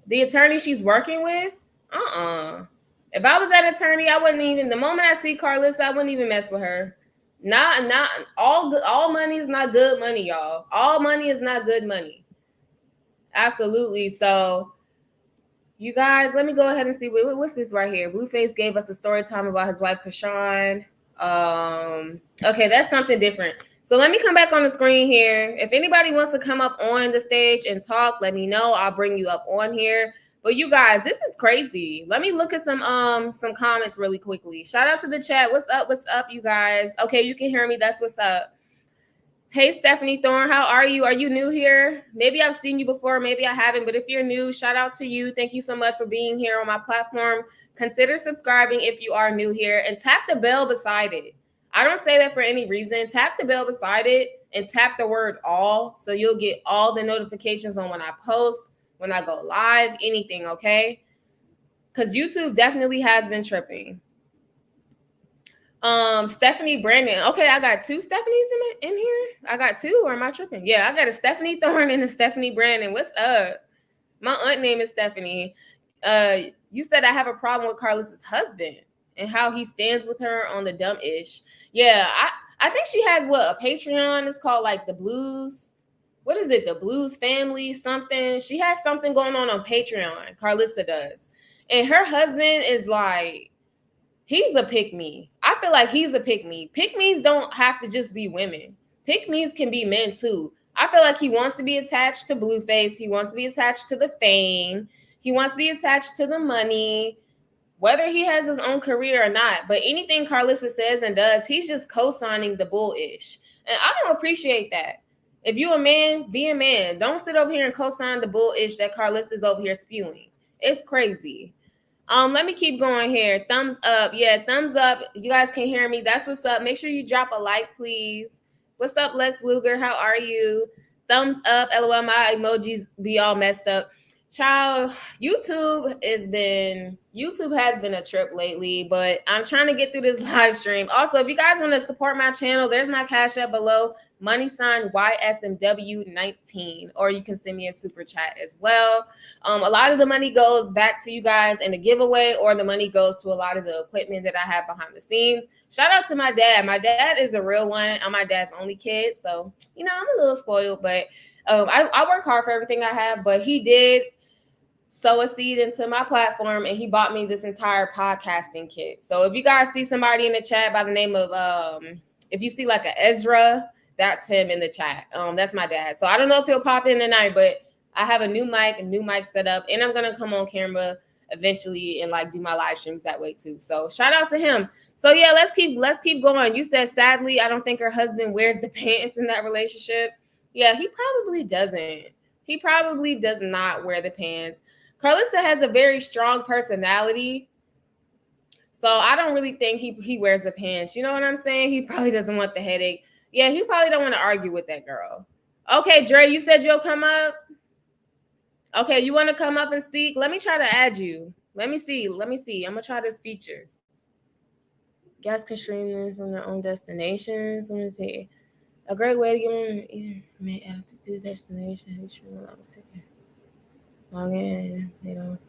The attorney she's working with? If I was that attorney, I wouldn't even, the moment I see Carlissa, I wouldn't even mess with her. Not all money is not good money, y'all. All money is not good money. Absolutely. So you guys, let me go ahead and see what's this right here. Blueface gave us a story time about his wife Kashawn. Okay, that's something different. So let me come back on the screen here. If anybody wants to come up on the stage and talk, let me know. I'll bring you up on here. But you guys, this is crazy. Let me look at some comments really quickly. Shout out to the chat. What's up? What's up, you guys? Okay, you can hear me. That's what's up. Hey, Stephanie Thorne, how are you? Are you new here? Maybe I've seen you before, maybe I haven't, but if you're new, shout out to you. Thank you so much for being here on my platform. Consider subscribing if you are new here and tap the bell beside it. I don't say that for any reason. Tap the bell beside it and tap the word all so you'll get all the notifications on when I post, when I go live, anything, okay? Because YouTube definitely has been tripping. Stephanie Brandon. Okay, I got two Stephanies in here. I got two, or am I tripping? Yeah, I got a Stephanie Thorne and a Stephanie Brandon. What's up? My aunt name is Stephanie. You said I have a problem with Carlos's husband and how he stands with her on the dumb ish. Yeah, I think she has a Patreon. It's called like the Blues. What is it? The Blues Family something. She has something going on Patreon. Carlissa does. And her husband is like, he's a pick-me. I feel like he's a pick-me. Pick-me's don't have to just be women. Pick-me's can be men too. I feel like he wants to be attached to Blueface. He wants to be attached to the fame. He wants to be attached to the money, whether he has his own career or not. But anything Carlissa says and does, he's just co-signing the bullish. And I don't appreciate that. If you a man, be a man. Don't sit over here and co-sign the bullish that Carlissa's over here spewing. It's crazy. Let me keep going here. Thumbs up. Yeah, thumbs up. You guys can hear me. That's what's up. Make sure you drop a like, please. What's up, Lex Luger? How are you? Thumbs up. LOL, my emojis be all messed up. Child, YouTube has been a trip lately, but I'm trying to get through this live stream. Also, if you guys want to support my channel, there's my cash app below, money sign YSMW19, or you can send me a super chat as well. A lot of the money goes back to you guys in a giveaway, or the money goes to a lot of the equipment that I have behind the scenes. Shout out to my dad. My dad is a real one. I'm my dad's only kid, so I'm a little spoiled, but I work hard for everything I have. But he did sow a seed into my platform, and he bought me this entire podcasting kit. So if you guys see somebody in the chat by the name of if you see like a Ezra, that's him in the chat. That's my dad. So I don't know if he'll pop in tonight, but I have a new mic set up, and I'm gonna come on camera eventually and like do my live streams that way too. So shout out to him. So yeah, let's keep going. You said sadly, I don't think her husband wears the pants in that relationship. Yeah, he probably doesn't. He probably does not wear the pants. Carlissa has a very strong personality, so I don't really think he wears the pants. You know what I'm saying? He probably doesn't want the headache. Yeah, he probably don't want to argue with that girl. Okay, Dre, you said you'll come up. Okay, you want to come up and speak? Let me try to add you. Let me see. I'm gonna try this feature. Guests can stream this from their own destinations. Let me see. A great way to get them may add to do destination. Log in. They don't.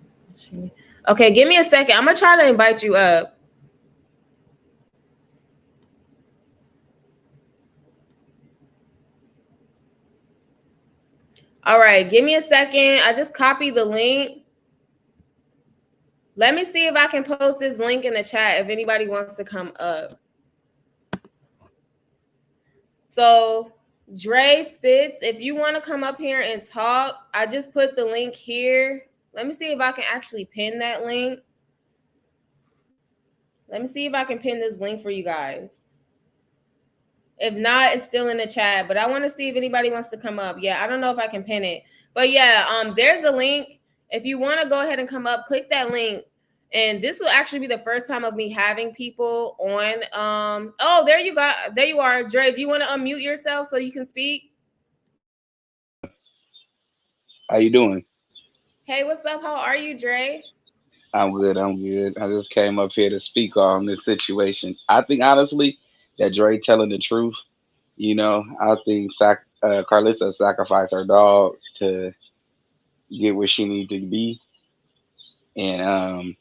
Okay, give me a second. I'm gonna try to invite you up. All right, give me a second. I just copied the link. Let me see if I can post this link in the chat if anybody wants to come up. So Dre Spitz, if you want to come up here and talk, I just put the link here. Let me see if I can actually pin that link. Let me see if I can pin this link for you guys. If not, it's still in the chat, but I want to see if anybody wants to come up. Yeah, I don't know if I can pin it. But yeah, there's a link. If you want to go ahead and come up, click that link. And this will actually be the first time of me having people on. Oh, there you are. Dre, do you want to unmute yourself so you can speak? How you doing? Hey, what's up? How are you, Dre? I'm good. I'm good. I just came up here to speak on this situation. I think honestly that Dre telling the truth. I think Carlissa sacrificed her dog to get where she needed to be, and a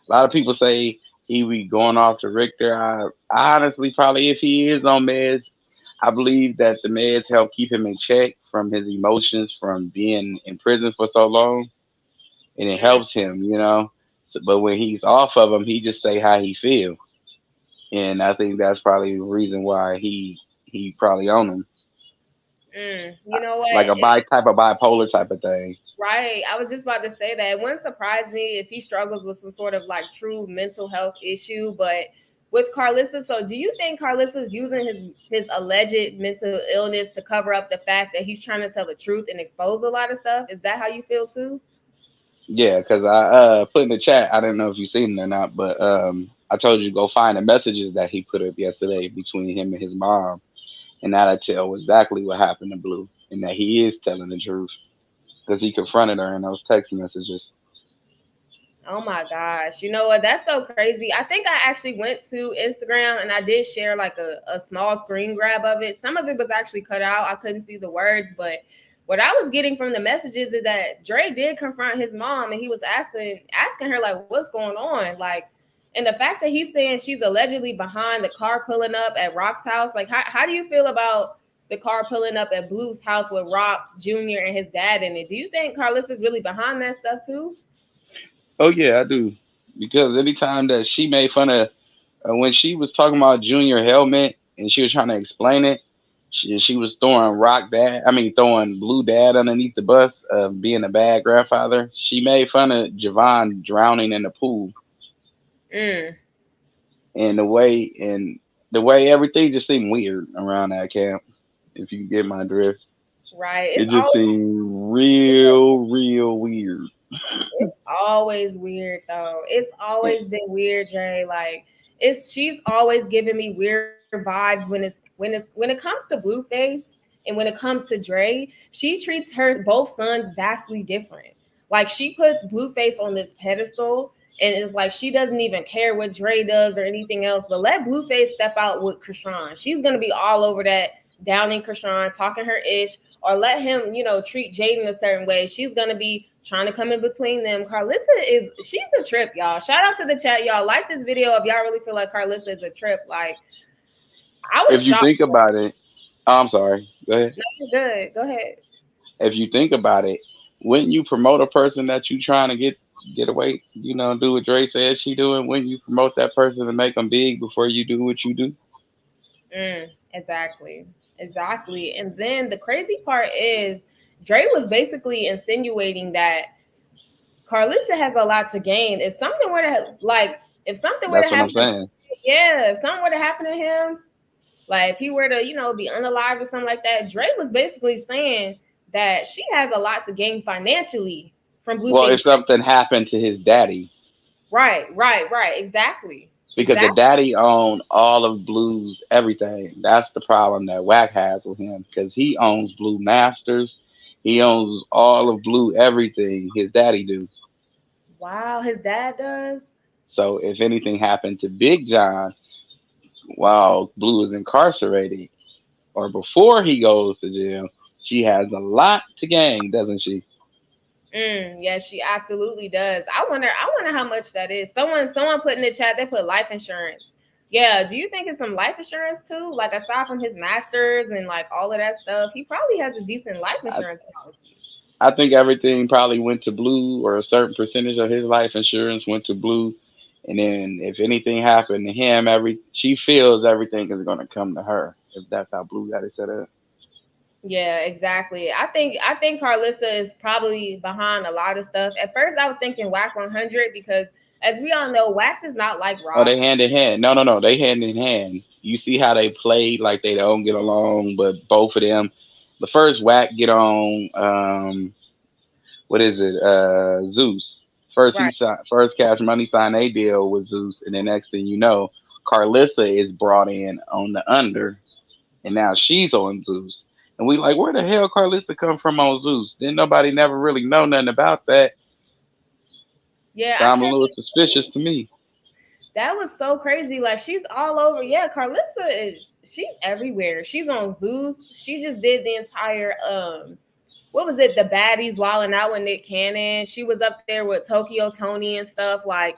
lot of people say he be going off the Richter. I honestly probably if he is on meds, I believe that the meds help keep him in check from his emotions from being in prison for so long, and it helps him. But when he's off of them, he just say how he feel, and I think that's probably the reason why he probably on them, You know what? like a type of bipolar type of thing. Right. I was just about to say that. It wouldn't surprise me if he struggles with some sort of like true mental health issue. But with Carlissa, so do you think Carlissa's using his alleged mental illness to cover up the fact that he's trying to tell the truth and expose a lot of stuff? Is that how you feel too? Yeah, because I put in the chat. I don't know if you seen it or not, but I told you to go find the messages that he put up yesterday between him and his mom, and that'll tell exactly what happened to Blue, and that he is telling the truth because he confronted her in those text messages. Oh my gosh. You know what? That's so crazy. I think I actually went to Instagram and I did share like a small screen grab of it. Some of it was actually cut out. I couldn't see the words, but what I was getting from the messages is that Dre did confront his mom and he was asking her like what's going on? Like, and the fact that he's saying she's allegedly behind the car pulling up at Rock's house, like how do you feel about the car pulling up at Blue's house with Rock Jr. and his dad in it? Do you think Carlissa's really behind that stuff too? Oh yeah, I do, because anytime that she made fun of when she was talking about Junior helmet and she was trying to explain it, she was throwing throwing Blue Dad underneath the bus of being a bad grandfather. She made fun of Javon drowning in the pool, Mm. and the way everything just seemed weird around that camp. If you get my drift, Right. it just seemed real weird. It's always weird though. It's always been weird, Jay. Like she's always giving me weird vibes when it comes to Blueface and when it comes to Dre, she treats her both sons vastly different. Like she puts Blueface on this pedestal, and it's like she doesn't even care what Dre does or anything else. But let Blueface step out with Krishan. She's gonna be all over that, downing Krishan, talking her ish, or let him, treat Jaden a certain way. She's gonna be trying to come in between them. She's a trip, y'all. Shout out to the chat, y'all. Like this video if y'all really feel like Carlissa is a trip. Like I was If you shocked. think about it, oh, I'm sorry. Go ahead. No, you're good. Go ahead. If you think about it, wouldn't you promote a person that you trying to get away? Do what Dre says she doing. Wouldn't you promote that person to make them big before you do what you do? Exactly. Exactly. And then the crazy part is Dre was basically insinuating that Carlissa has a lot to gain. If something were to That's what I'm happen to saying. yeah, if something were to happen to him, like if he were to, be unalive or something like that, Dre was basically saying that she has a lot to gain financially from Well, Blueface. if something happened to his daddy, Right. Exactly. because the Exactly. daddy owned all of Blue's everything. That's the problem that Wack has with him because he owns Blue Masters. He owns all of Blue everything. His daddy do. Wow, his dad does. So if anything happened to Big John while Blue is incarcerated or before he goes to jail, she has a lot to gain, doesn't she? Yes, she absolutely does. I wonder how much that is. Someone put in the chat, they put life insurance. Yeah, do you think it's some life insurance too? Like aside from his masters and like all of that stuff, he probably has a decent life I, insurance policy. I think everything probably went to Blue, or a certain percentage of his life insurance went to Blue. And then if anything happened to him, she feels everything is going to come to her if that's how Blue got it set up. Yeah, exactly. I think Carlissa is probably behind a lot of stuff. At first I was thinking Whack 100 because as we all know, Whack does not like Oh, they Rock. hand in hand. No, no, no. They hand in hand. You see how they played like they don't get along, but both of them. The first Whack get on. What is it? Zeus. Right. First Cash Money signed a deal with Zeus, and the next thing you know, Carlissa is brought in on the under, and now she's on Zeus. And we like, where the hell Carlissa come from on Zeus? Then nobody never really know nothing about that. Yeah, I Sound a said little suspicious to me. that was so crazy. Like she's all over. Yeah, she's everywhere. She's on Zeus. She just did the entire what was it? The Baddies Wilding Out with Nick Cannon. She was up there with Tokyo Tony and stuff. Like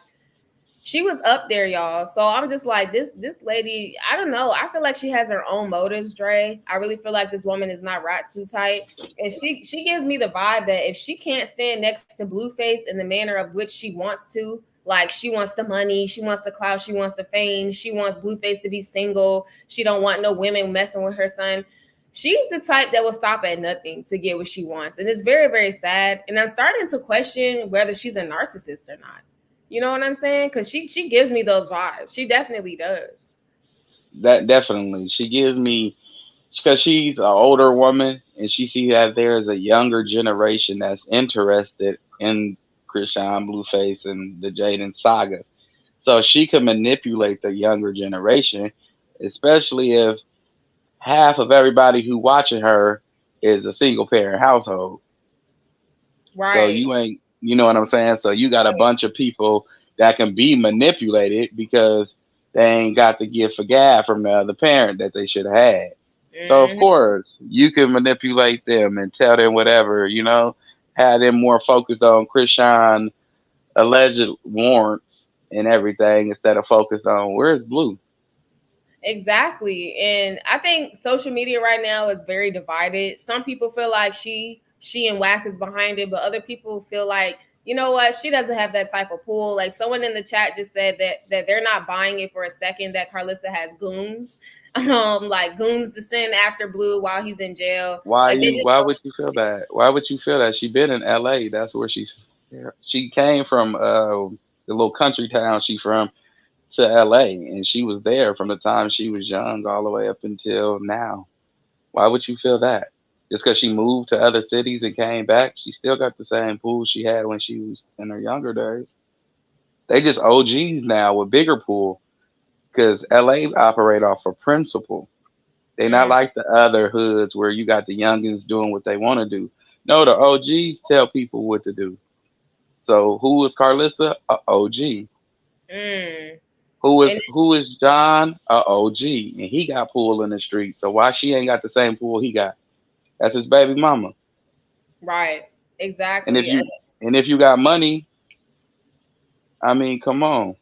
she was up there, y'all. So I'm just like this lady. I don't know. I feel like she has her own motives, Dre. I really feel like this woman is not right too tight, and she gives me the vibe that if she can't stand next to Blueface in the manner of which she wants to, like she wants the money, she wants the clout, she wants the fame, she wants Blueface to be single, she don't want no women messing with her son. She's the type that will stop at nothing to get what she wants, and it's very very sad. And I'm starting to question whether she's a narcissist or not. You know what I'm saying? Because she gives me those vibes. She definitely does. That definitely. She gives me, because she's an older woman and she sees that there's a younger generation that's interested in Krishan, Blueface, and the Jaden saga. So she could manipulate the younger generation, especially if half of everybody who watching her is a single parent household. So Right. you know what I'm saying? So you got a bunch of people that can be manipulated because they ain't got the gift of gab from the other parent that they should have had. So of Mhm. course you can manipulate them and tell them whatever, have them more focused on Krishan alleged warrants and everything instead of focus on where's Blue. Exactly. And I think social media right now is very divided. Some people feel like she and Whack is behind it, but other people feel like, you know what, she doesn't have that type of pull. Like someone in the chat just said that they're not buying it for a second that Carlissa has goons. Like goons to send after Blue while he's in jail. Like they just Why would you feel that? Why would you feel that? She been in LA. That's where she came from the little country town she from to LA, and she was there from the time she was young all the way up until now. Why would you feel that? Just because she moved to other cities and came back, she still got the same pool she had when she was in her younger days. They just OGs now with bigger pool because LA operate off of principle. They not mm, like the other hoods where you got the youngins doing what they want to do. No, the OGs tell people what to do. So who is Carlissa? A OG. Mm. And Who is John? A OG, and he got pulled in the street. So why she ain't got the same pull he got? That's his baby mama. right, And if exactly. you got money, I mean, come on.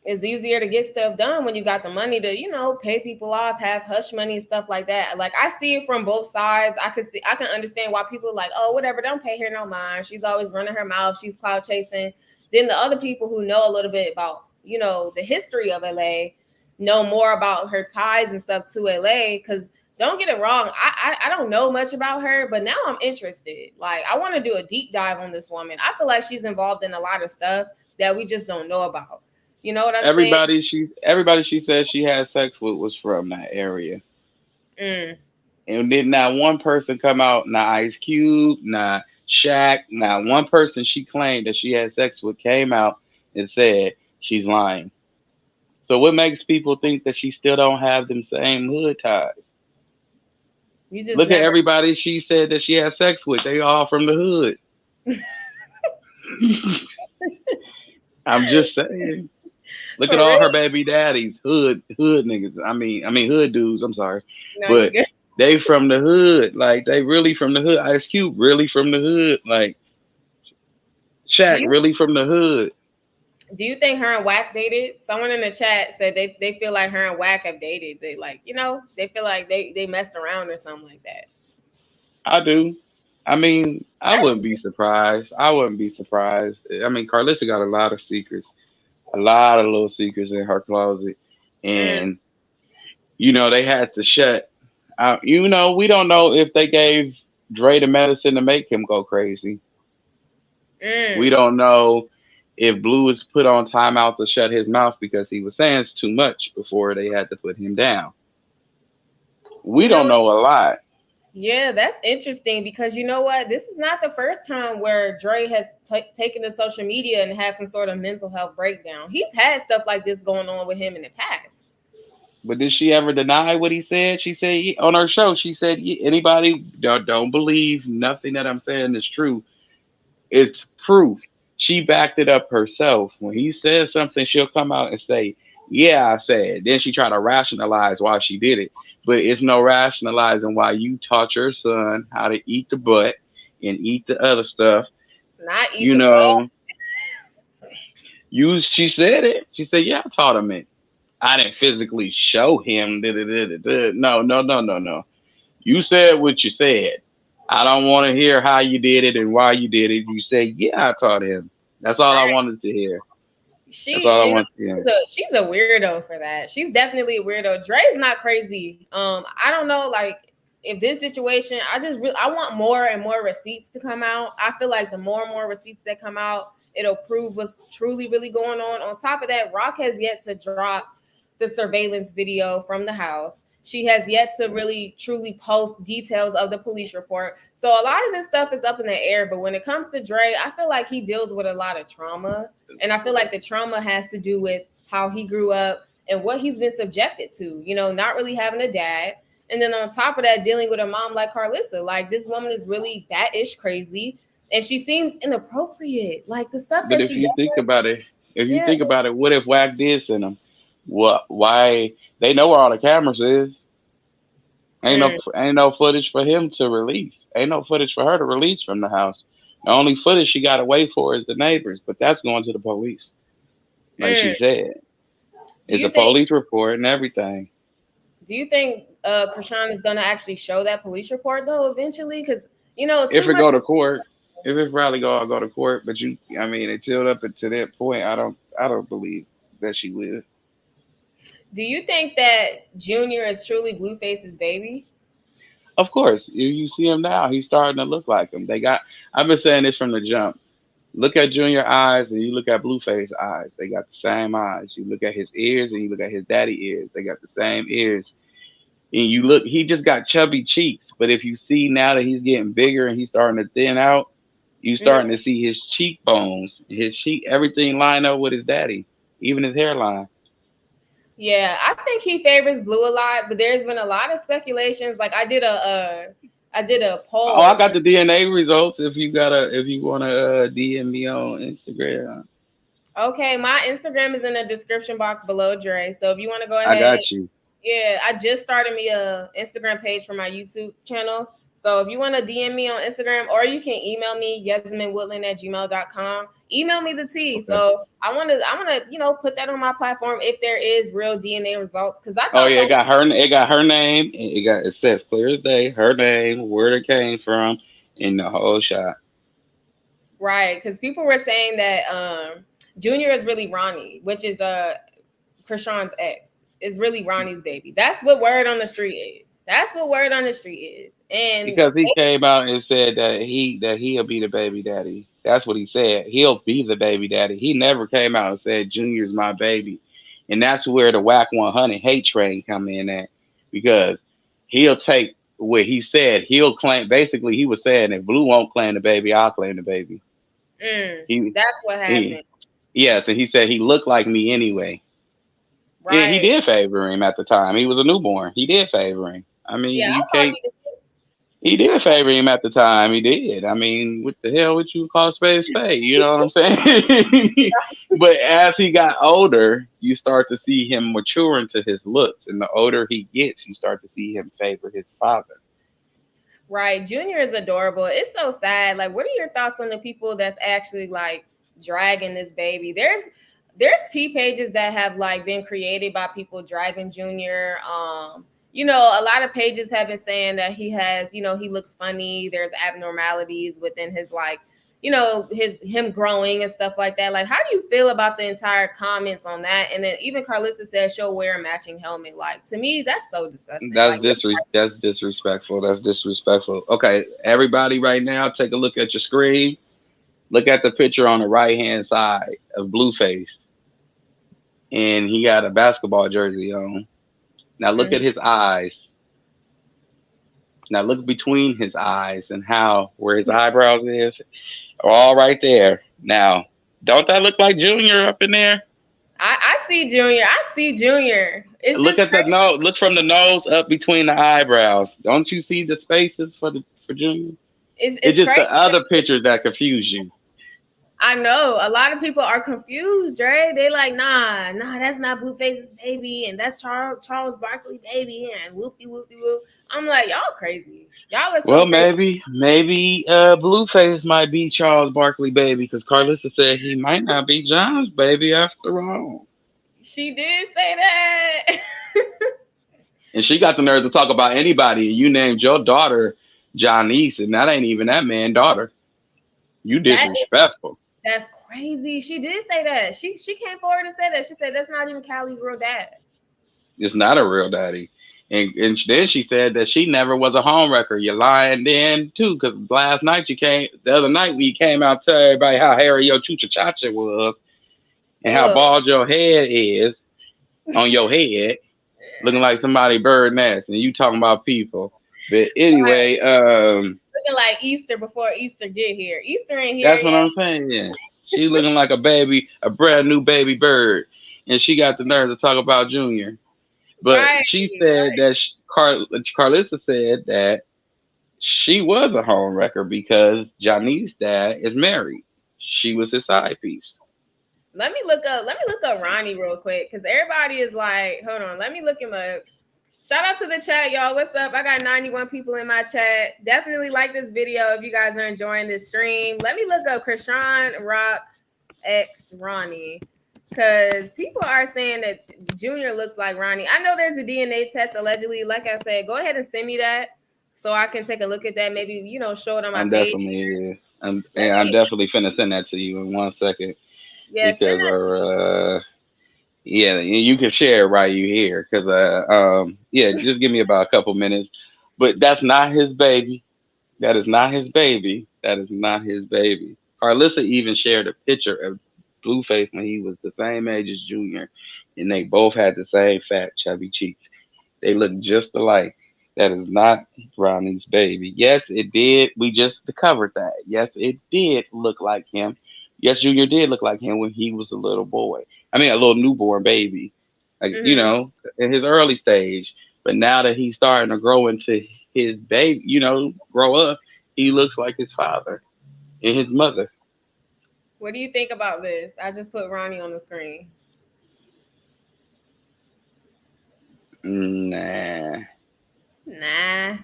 It's easier to get stuff done when you got the money to, pay people off, have hush money and stuff like that. Like I see it from both sides. I can understand why people are like, oh, whatever, don't pay her no mind. She's always running her mouth. She's cloud chasing. Then the other people who know a little bit about, the history of LA know more about her ties and stuff to LA. Cause don't get it wrong. I don't know much about her, but now I'm interested. Like I want to do a deep dive on this woman. I feel like she's involved in a lot of stuff that we just don't know about. You know what I'm saying? Everybody she said she had sex with was from that area. Mm. And did not one person come out, not Ice Cube, not Shaq, not one person she claimed that she had sex with came out and said she's lying. So what makes people think that she still don't have them same hood ties? You just Look at never. everybody she said that she had sex with. They all from the hood. I'm just saying. Look at For all real. her baby daddies, hood niggas. I mean hood dudes. I'm sorry, No, you but good. they from the hood. Like they really from the hood. Ice Cube really from the hood. Like Do Shaq you really from the hood. do you think her and Wack dated? Someone in the chat said they feel like her and Wack have dated. They like, they feel like they messed around or something like that. I do. I mean, I That's wouldn't be surprised. I wouldn't be surprised. I mean, Carlissa got a lot of secrets, a lot of little secrets in her closet, mm, and they had to shut. We don't know if they gave Dre the medicine to make him go crazy. We mm. don't know if Blue was put on timeout to shut his mouth because he was saying too much before they had to put him down. We You know don't what? know a lot. Yeah, that's interesting because you know what? This is not the first time where Dre has taken to social media and had some sort of mental health breakdown. He's had stuff like this going on with him in the past. But did she ever deny what he said? She said on her show, she said, anybody don't believe nothing that I'm saying is true. It's proof. She backed it up herself. When he says something, she'll come out and say, yeah, I said. Then she try to rationalize why she did it. But it's no rationalizing why you taught your son how to eat the butt and eat the other stuff. Not eat You the butt. know, she said it. She said, yeah, I taught him it. I didn't physically show him. No, no, no, no, no. You said what you said. I don't want to hear how you did it and why you did it. You say, yeah, I taught him. That's all I Right. wanted to hear. That's She, all I wanted to hear. she's a weirdo for that. She's definitely a weirdo. Dre's not crazy. I don't know, like if this situation, I want more and more receipts to come out. I feel like the more and more receipts that come out, it'll prove what's truly really going on. On top of that, Rock has yet to drop the surveillance video from the house. She has yet to really truly post details of the police report. So a lot of this stuff is up in the air. But when it comes to Dre, I feel like he deals with a lot of trauma. And I feel like the trauma has to do with how he grew up and what he's been subjected to, not really having a dad. And then on top of that, dealing with a mom like Carlissa. Like this woman is really bat-ish crazy. And she seems inappropriate. Like the stuff But that if she you think does. about it, Yeah. what if Wack did send him? What? Why? They know where all the cameras is. Mm, Ain't no footage for him to release. Ain't no footage for her to release from the house. The only footage she got to wait for is the neighbors, but that's going to the police. Like she mm. said, Do it's a you think police report and everything. Krishan is gonna actually show that police report though eventually? Because too If it much. go to court, if it probably I'll go to court. But I mean, until up to that point, I don't believe that she will. Do you think that Junior is truly Blueface's baby? Of course, if you see him now, he's starting to look like him. I've been saying this from the jump. Look at Junior eyes and you look at Blueface eyes. They got the same eyes. You look at his ears and you look at his daddy ears. They got the same ears. And you look, he just got chubby cheeks. But if you see now that he's getting bigger and he's starting to thin out, you Mm. starting to see his cheekbones, his cheek, everything line up with his daddy, even his hairline. Yeah, I think he favors Blue a lot, but there's been a lot of speculations. Like I did a Oh, I poll. got the DNA results. If you wanna DM me on Instagram, Okay, my Instagram is in the description box below, Dre. So if you want to go I ahead, got you. yeah, I just started me a Instagram page for my YouTube channel. So if you want to DM me on Instagram, or you can email me, yasminwoodland@gmail.com. Email me the tea. Okay. So I wanna, put that on my platform if there is real DNA results. Cause I Oh thought yeah, those it got her name. It says clear as day, her name, where it came from, in the whole shot. right, because people were saying that Junior is really Ronnie, which is Krishan's ex. Is really Ronnie's baby. That's what word on the street is. That's what word on the street is. And Because he came out and said that he'll be the baby daddy. That's what he said. He'll be the baby daddy. He never came out and said Junior's my baby, and that's where the whack 100 hate train come in at, because he'll take what he said. He'll claim, basically he was saying, if Blue won't claim the baby, I'll claim the baby. He that's what he happened. yes, and he said he looked like me anyway. And he Right. did favor him at the time. He was a newborn. He did favor him. I mean, Yeah, you I thought can't. he did. He I did thought, favor him at the time. He did. I mean, what the hell would you call spade spade? You know what I'm saying? But as he got older, you start to see him mature into his looks, and the older he gets, you start to see him favor his father. right. Junior is adorable. It's so sad. Like, what are your thoughts on the people that's actually like dragging this baby? There's T pages that have like been created by people dragging Junior. A lot of pages have been saying that he has, he looks funny. There's abnormalities within his like, his him growing and stuff like that. Like, how do you feel about the entire comments on that? And then even Carlissa said she'll wear a matching helmet. Like, to me, that's so disgusting. Like, That's disrespectful. That's disrespectful. Okay, everybody, right now, take a look at your screen. Look at the picture on the right hand side of Blueface, and he got a basketball jersey on. Now look mhm. at his eyes. Now look between his eyes and how where his eyebrows is, all right there. Now, don't that look like Junior up in there? I see Junior. I see Junior. It's Look just at the crazy. nose. Look from the nose up between the eyebrows. Don't you see the spaces for Junior? It's It's just crazy. the other pictures that confuse you. I know a lot of people are confused, Dre. They like, nah, that's not Blueface's baby, and that's Charles Barkley baby, and whoopty whoopty whoop. I'm like, y'all crazy. Y'all are so Well, crazy. maybe Blueface might be Charles Barkley baby, because Carlissa said he might not be John's baby after all. She did say that. And she got the nerve to talk about anybody. And you named your daughter Johnnice, and that ain't even that man' daughter. You that is disrespectful. that's crazy. She did say that. She came forward and said that. She said that's not even Callie's real dad. It's not a real daddy. And then she said that she never was a homewrecker. You're lying then too, because the other night when you came out to tell everybody how hairy your chucha chacha was and how Ugh. bald your head is on your head, looking like somebody bird nest, and you talking about people. But Right. anyway, Looking like Easter before Easter get here. Easter ain't here that's what yet. I'm saying. Yeah. She looking like a baby, a brand new baby bird, and she got the nerve to talk about Junior. But Right. she said that Carlissa said that she was a home wrecker because Johnny's dad is married. She was his side piece. Let me look up Ronnie real quick because everybody is like, hold on, let me look him up. Shout out to the chat, y'all. What's up? I got 91 people in my chat. Definitely like this video if you guys are enjoying this stream. Let me look up Krishan Rock X Ronnie. Because people are saying that Junior looks like Ronnie. I know there's a DNA test allegedly. Like I said, go ahead and send me that so I can take a look at that. Maybe, show it on my I'm page. definitely, Let I'm me, definitely finna send that to you in 1 second, yeah, send because that to me. yeah, you can share it right you here, because yeah, just give me about a couple minutes. But that's not his baby. That is not his baby. That is not his baby. Carlissa even shared a picture of Blueface when he was the same age as Junior, and they both had the same fat, chubby cheeks. They look just alike. That is not Ronnie's baby. Yes, it did. We just covered that. Yes, it did look like him. Yes, Junior did look like him when he was a little boy. I mean, a little newborn baby, like Mm-hmm. in his early stage. But now that he's starting to grow into his baby, grow up, he looks like his father and his mother. What do you think about this? I just put Ronnie on the screen. Nah, Nah,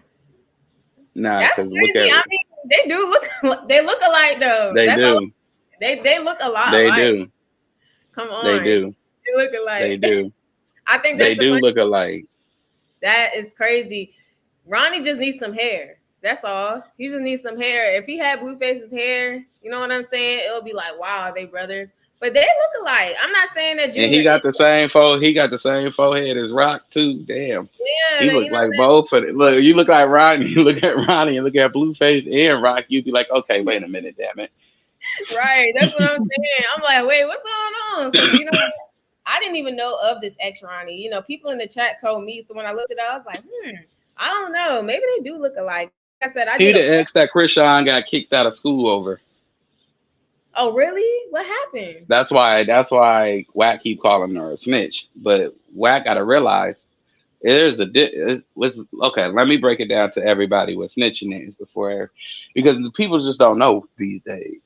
nah, that's because look crazy. at I mean, they do look. They look alike though. they That's all. do, They look a lot they alike. do, Come they on, do, they look they alike. do, I think they that's the do funny. look alike. That is crazy. Ronnie just needs some hair. That's all. He just needs some hair. If he had Blueface's hair, you know what I'm saying? It'll be like, wow, they brothers. But they look alike. I'm not saying that And Junior is. he got the same forehead as Rock too. Damn. He Yeah, looked like both of it. Look, you look like Ronnie, you look at Ronnie and look at Blueface and Rock, you'd be like, okay, wait a minute, damn it. right. That's what I'm saying. I'm like, wait, what's going on? Because I didn't even know of this ex Ronnie. People in the chat told me. So when I looked it up, I was like, I don't know. Maybe they do look alike. Like I said, I He did a. the ex that Krishan got kicked out of school over. Oh, really? What happened? That's why Wack keep calling her a snitch. But Wack gotta realize okay. Let me break it down to everybody what snitching is because the people just don't know these days.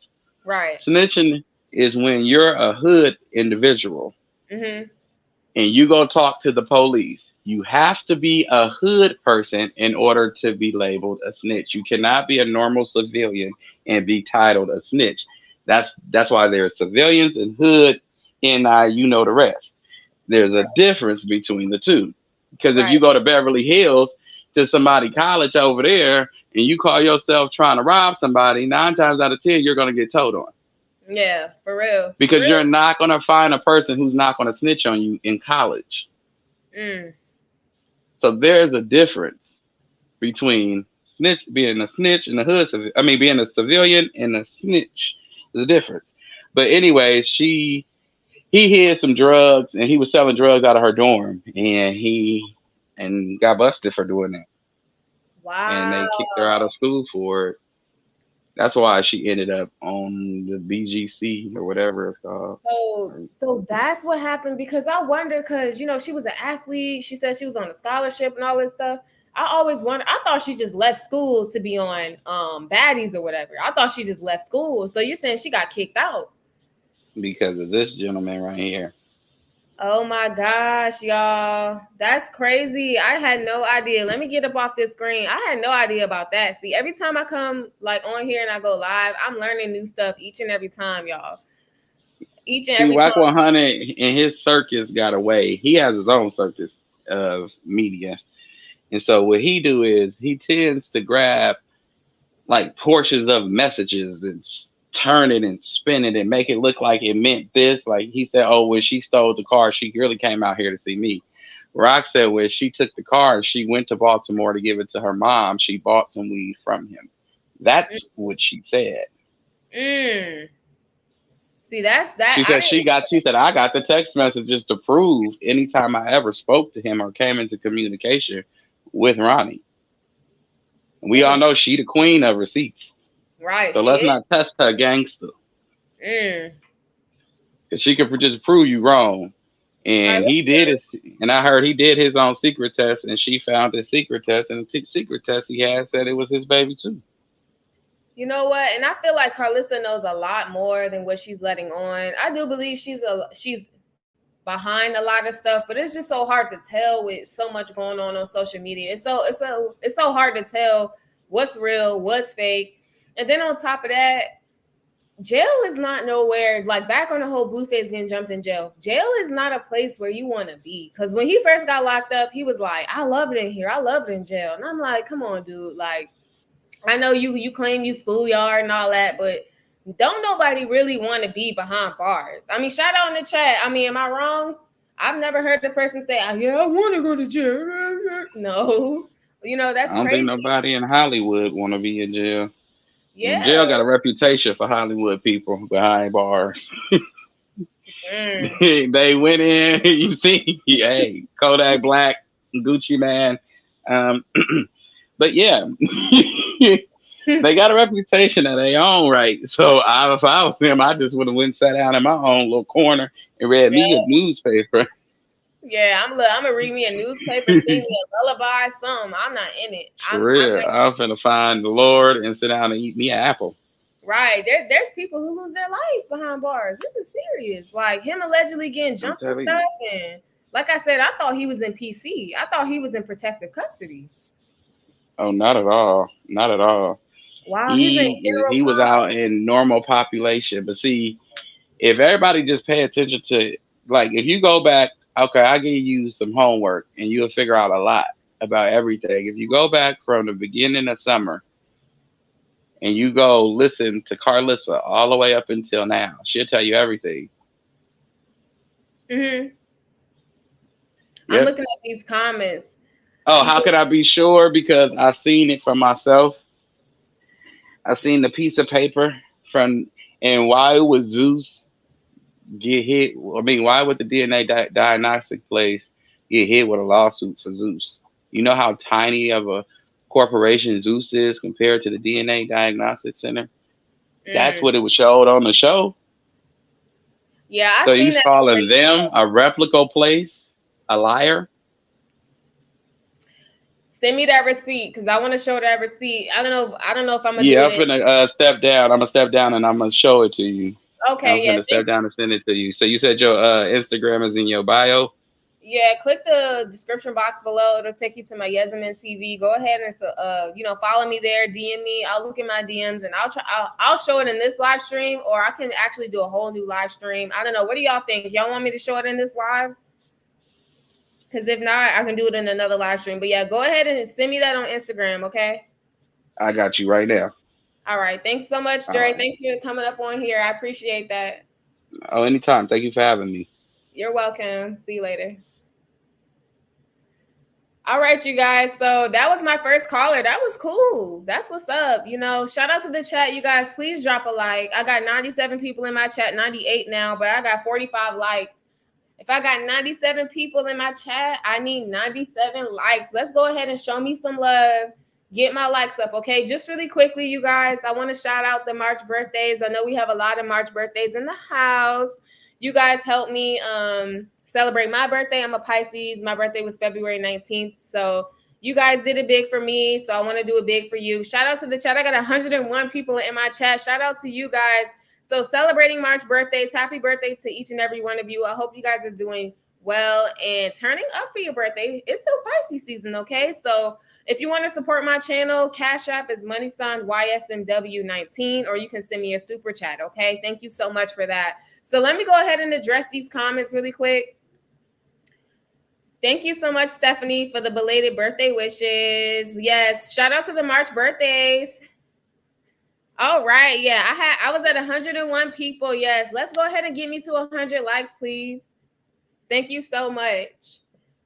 Right. Snitching is when you're a hood individual Mm-hmm. and you go talk to the police. You have to be a hood person in order to be labeled a snitch. You cannot be a normal civilian and be titled a snitch. That's why there's civilians and hood, and you know the rest. There's a difference between the two. Because if Right. you go to Beverly Hills to somebody college over there and you call yourself trying to rob somebody, 9 times out of 10 you're gonna get told on. Yeah, for real. For Because real. you're not gonna find a person who's not gonna snitch on you in college. Mm. So there's a difference between being a snitch and a hood. I mean, being a civilian and a snitch. There's a difference. But anyways, he hid some drugs and he was selling drugs out of her dorm, and he and got busted for doing that, and Wow. they kicked her out of school for it. That's why she ended up on the BGC or whatever it's called. So that's what happened because I wonder because she was an athlete. She said she was on a scholarship and all this stuff. I always wonder. I thought she just left school to be on baddies or whatever. I thought she just left school. So you're saying she got kicked out? Because of this gentleman right here. Oh my gosh, y'all. That's crazy. I had no idea. Let me get up off this screen. I had no idea about that. See, every time I come on here and I go live, I'm learning new stuff each and every time, y'all. Each and See, every Wack time. 100 and his circus got away. He has his own circus of media. And so what he do is he tends to grab like portions of messages and turn it and spin it and make it look like it meant this. Like he said, oh, when she stole the car, she really came out here to see me. Rock said when she took the car, she went to Baltimore to give it to her mom. She bought some weed from him. That's what she said. Mm. See, that's that. She said she said I got the text messages to prove anytime I ever spoke to him or came into communication with Ronnie. We all Mm, know she the queen of receipts. right, So she let's is. not test her gangster. Mm. Cause she could just prove you wrong. All right, And he did it. And I heard he did his own secret test, and she found his secret test, and the secret test he had said it was his baby too. you know what? And I feel like Carlissa knows a lot more than what she's letting on. I do believe she's behind a lot of stuff, but it's just so hard to tell with so much going on social media. It's so hard to tell what's real, what's fake. And then on top of that, jail is not nowhere like back on the whole Blueface getting jumped in jail. Jail is not a place where you want to be. Because when he first got locked up, he was like, I love it in here. I love it in jail. And I'm like, come on, dude. Like, I know you claim you schoolyard and all that, but don't nobody really want to be behind bars. I mean, shout out in the chat. I mean, am I wrong? I've never heard the person say, oh, yeah, I want to go to jail. No. That's I don't think crazy. nobody in Hollywood want to be in jail. Yeah. Jail got a reputation for Hollywood people behind bars. Mm. They went in, you see, hey, Kodak Black, Gucci Man. Um, but yeah, they got a reputation of their own, right? So if I was them, I just would have went and sat down in my own little corner and read me a newspaper. Yeah, I'm gonna read me a newspaper, sing me a lullaby, something. I'm not in it. For I'm real. I'm finna find the Lord and sit down and eat me an apple. right. There's people who lose their life behind bars. This is serious. Like him allegedly getting I'm jumped and telling stuff. you. And like I said, I thought he was in PC. I thought he was in protective custody. Oh, not at all. Not at all. Wow, he's in He general was out in normal population. But see, if everybody just pay attention to, like, if you go back, okay, I'll give you some homework and you'll figure out a lot about everything. If you go back from the beginning of summer and you go listen to Carlissa all the way up until now, she'll tell you everything. hmm I'm Yep. looking at these comments. Oh, how People, could I be sure? Because I seen it for myself. I seen the piece of paper from, and why would Zeus get hit? I mean, why would the DNA diagnostic place get hit with a lawsuit for Zeus? You know how tiny of a corporation Zeus is compared to the DNA diagnostic center? That's mm, what it was showed on the show. yeah, I So you seen that calling already. them a replica place, a liar? Send me that receipt because I want to show that receipt. I don't know. I don't know if I'm gonna do Yeah, it I'm in. finna step down. I'm gonna step down and I'm gonna show it to you. I'm Okay, yeah. finna step down and send it to you. So you said your Instagram is in your bio. Yeah, click the description box below. It'll take you to my Yesaman TV. Go ahead and follow me there. DM me. I'll look at my DMs and I'll try. I'll show it in this live stream, or I can actually do a whole new live stream. I don't know. What do y'all think? Y'all want me to show it in this live? Because if not, I can do it in another live stream. But yeah, go ahead and send me that on Instagram. Okay. I got you right now. All right. Thanks so much, All Dre. right. Thanks for coming up on here. I appreciate that. Oh, anytime. Thank you for having me. You're welcome. See you later. All right, you guys. So that was my first caller. That was cool. That's what's up. Shout out to the chat, you guys. Please drop a like. I got 97 people in my chat, 98 now, but I got 45 likes. If I got 97 people in my chat, I need 97 likes. Let's go ahead and show me some love. Get my likes up, okay? Just really quickly, you guys, I want to shout out the March birthdays. I know we have a lot of March birthdays in the house. You guys help me celebrate my birthday. I'm a Pisces. My birthday was February 19th. So you guys did it big for me. So I want to do it big for you. Shout out to the chat. I got 101 people in my chat. Shout out to you guys. So celebrating March birthdays. Happy birthday to each and every one of you. I hope you guys are doing well and turning up for your birthday. It's still Pisces season, okay? So if you want to support my channel, Cash App is YSMW19, or you can send me a super chat, okay? Thank you so much for that. So let me go ahead and address these comments really quick. Thank you so much, Stephanie, for the belated birthday wishes. Yes, shout out to the March birthdays. All right, yeah, I was at 101 people. Yes, let's go ahead and get me to 100 likes, please. Thank you so much.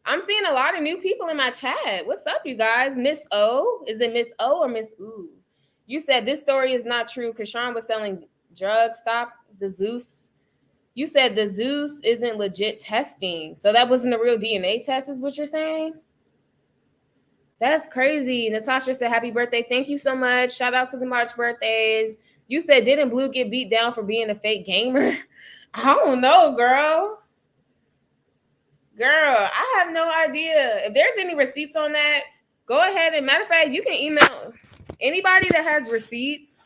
I'm seeing a lot of new people in my chat. What's up, you guys? Miss O, is it Miss O or Miss Ooh? You said this story is not true because Sean was selling drugs. Stop the Zeus. You said the Zeus isn't legit testing, so that wasn't a real DNA test, is what you're saying? That's crazy. Natasha said, happy birthday. Thank you so much. Shout out to the March birthdays. You said, didn't Blue get beat down for being a fake gamer? I don't know, girl. Girl, I have no idea. If there's any receipts on that, go ahead. And matter of fact, you can email anybody that has receipts.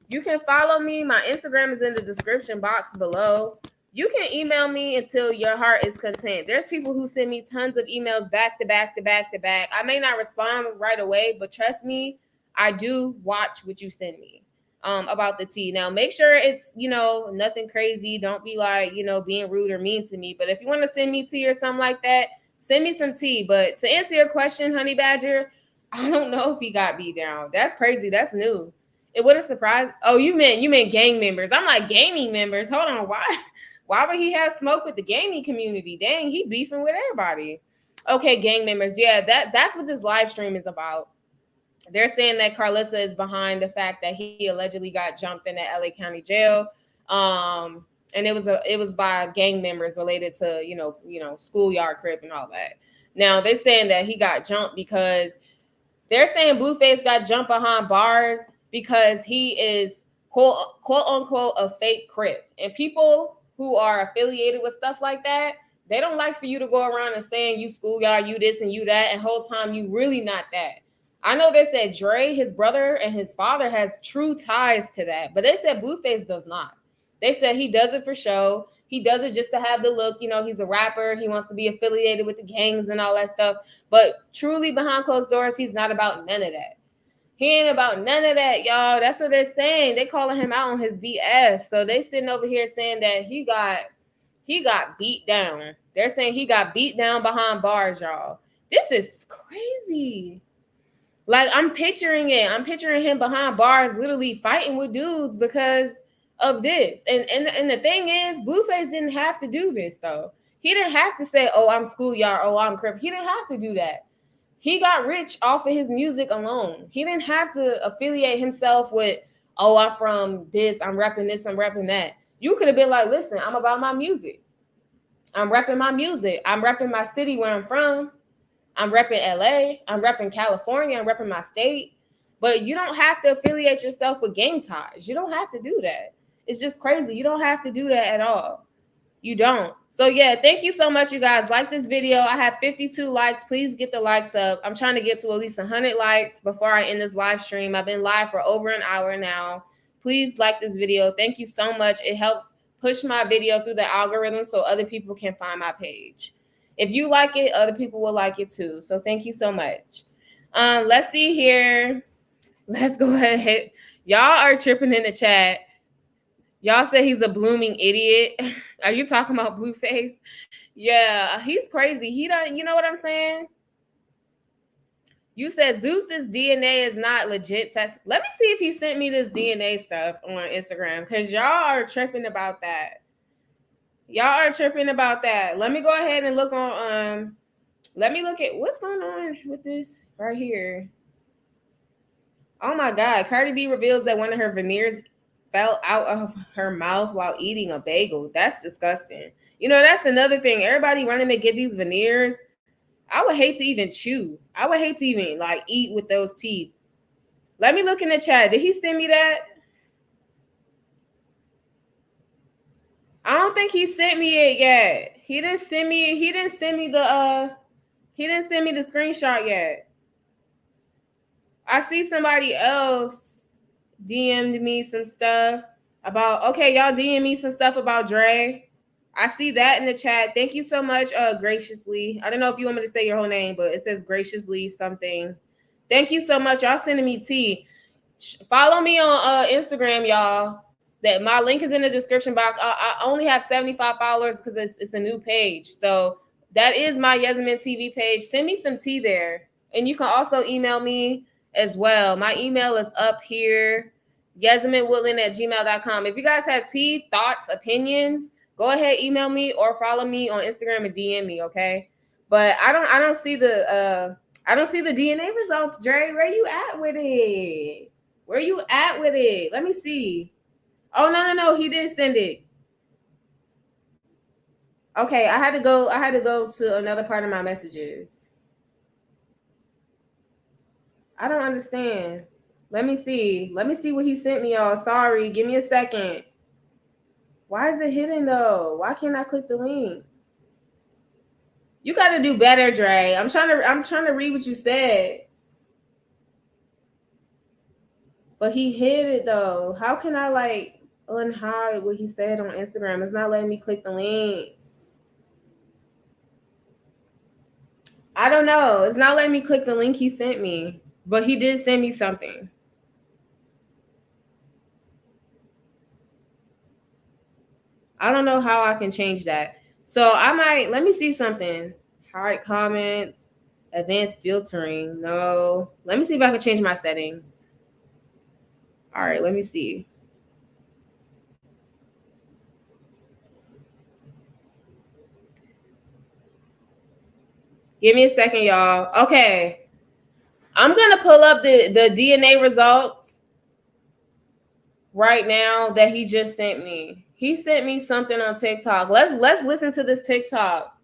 You can follow me. My Instagram is in the description box below. You can email me until your heart is content. There's people who send me tons of emails back to back to back to back. I may not respond right away, but trust me, I do watch what you send me about the tea. Now, make sure it's, nothing crazy. Don't be like, being rude or mean to me. But if you want to send me tea or something like that, send me some tea. But to answer your question, Honey Badger, I don't know if he got beat down. That's crazy. That's new. It would have surprised. Oh, you meant gang members. I'm like, gaming members. Hold on. Why would he have smoke with the gaming community? Dang, he beefing with everybody. Okay, gang members. Yeah, that's what this live stream is about. They're saying that Carlissa is behind the fact that he allegedly got jumped in the LA County jail. And it was by gang members related to, schoolyard crip and all that. Now they're saying that he got jumped because they're saying Blueface got jumped behind bars because he is quote unquote a fake crip. And people who are affiliated with stuff like that, They don't like for you to go around and saying you schoolyard, you this and you that, and whole time you really not that. I know they said Dre, his brother, and his father has true ties to that, but they said Blueface does not. They said he does it for show. He does it just to have the look. You know, he's a rapper. He wants to be affiliated with the gangs and all that stuff. But truly, behind closed doors, he's not about none of that. He ain't about none of that, y'all. That's what they're saying. They calling him out on his BS. So they sitting over here saying that he got beat down. They're saying he got beat down behind bars, y'all. This is crazy. Like I'm picturing it. I'm picturing him behind bars, literally fighting with dudes because of this. And the thing is, Blueface didn't have to do this though. He didn't have to say, "Oh, I'm schoolyard. Oh, I'm crip." He didn't have to do that. He got rich off of his music alone. He didn't have to affiliate himself with, "Oh, I'm from this. I'm repping this. I'm repping that." You could have been like, "Listen, I'm about my music. I'm repping my music. I'm repping my city where I'm from. I'm repping LA. I'm repping California. I'm repping my state." But you don't have to affiliate yourself with gang ties. You don't have to do that. It's just crazy. You don't have to do that at all. You don't. So yeah, thank you so much, you guys. Like this video. I have 52 likes. Please get the likes up. I'm trying to get to at least 100 likes before I end this live stream. I've been live for over an hour now. Please like this video. Thank you so much. It helps push my video through the algorithm so other people can find my page. If you like it, other people will like it too. So thank you so much. Let's see here. Let's go ahead. Y'all are tripping in the chat. Y'all say he's a blooming idiot. Are you talking about Blueface? Yeah, he's crazy. He don't, you know what I'm saying? You said Zeus's DNA is not legit test. Let me see if he sent me this DNA stuff on Instagram because y'all are tripping about that. Y'all are tripping about that. Let me go ahead and look on let me look at what's going on with this right here. Oh my God, Cardi B reveals that one of her veneers fell out of her mouth while eating a bagel. That's disgusting. You know, that's another thing. Everybody running to get these veneers. I would hate to even chew. I would hate to even like eat with those teeth. Let me look in the chat. Did he send me that? I don't think he sent me it yet. He didn't send me the screenshot yet. I see somebody else DM'd me some stuff about, okay, y'all DM me some stuff about Dre. I see that in the chat. Thank you so much, graciously. I don't know if you want me to say your whole name, but it says graciously something. Thank you so much. Y'all sending me tea. Follow me on Instagram, y'all. That my link is in the description box. I only have 75 followers because it's a new page. So that is my Yasmin TV page. Send me some tea there. And you can also email me as well. My email is up here, yasminwoodland@gmail.com. If you guys have tea, thoughts, opinions, go ahead, email me or follow me on Instagram and DM me, okay? But I don't see the DNA results, Dre. Where you at with it? Where you at with it? Let me see. Oh no, he did send it. Okay, I had to go to another part of my messages. I don't understand. Let me see what he sent me, y'all. Sorry, give me a second. Why is it hidden though? Why can't I click the link? You got to do better, Dre. I'm trying to read what you said. But he hid it though. How can I like unhide what he said on Instagram? It's not letting me click the link. I don't know. It's not letting me click the link he sent me. But he did send me something. I don't know how I can change that. So let me see something. Hard comments, advanced filtering. No. Let me see if I can change my settings. All right, let me see. Give me a second, y'all. Okay. I'm going to pull up the DNA results right now that he just sent me. He sent me something on TikTok. Let's listen to this TikTok.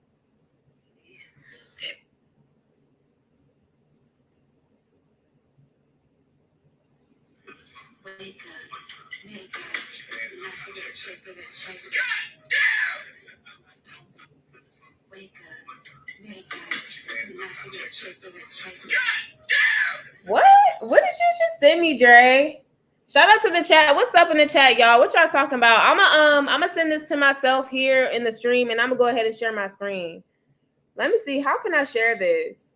Wake up. Wake up. What? What did you just send me, Dre? Shout out to the chat. What's up in the chat, y'all? What y'all talking about? I'm gonna send this to myself here in the stream, and I'm gonna go ahead and share my screen. Let me see. How can I share this?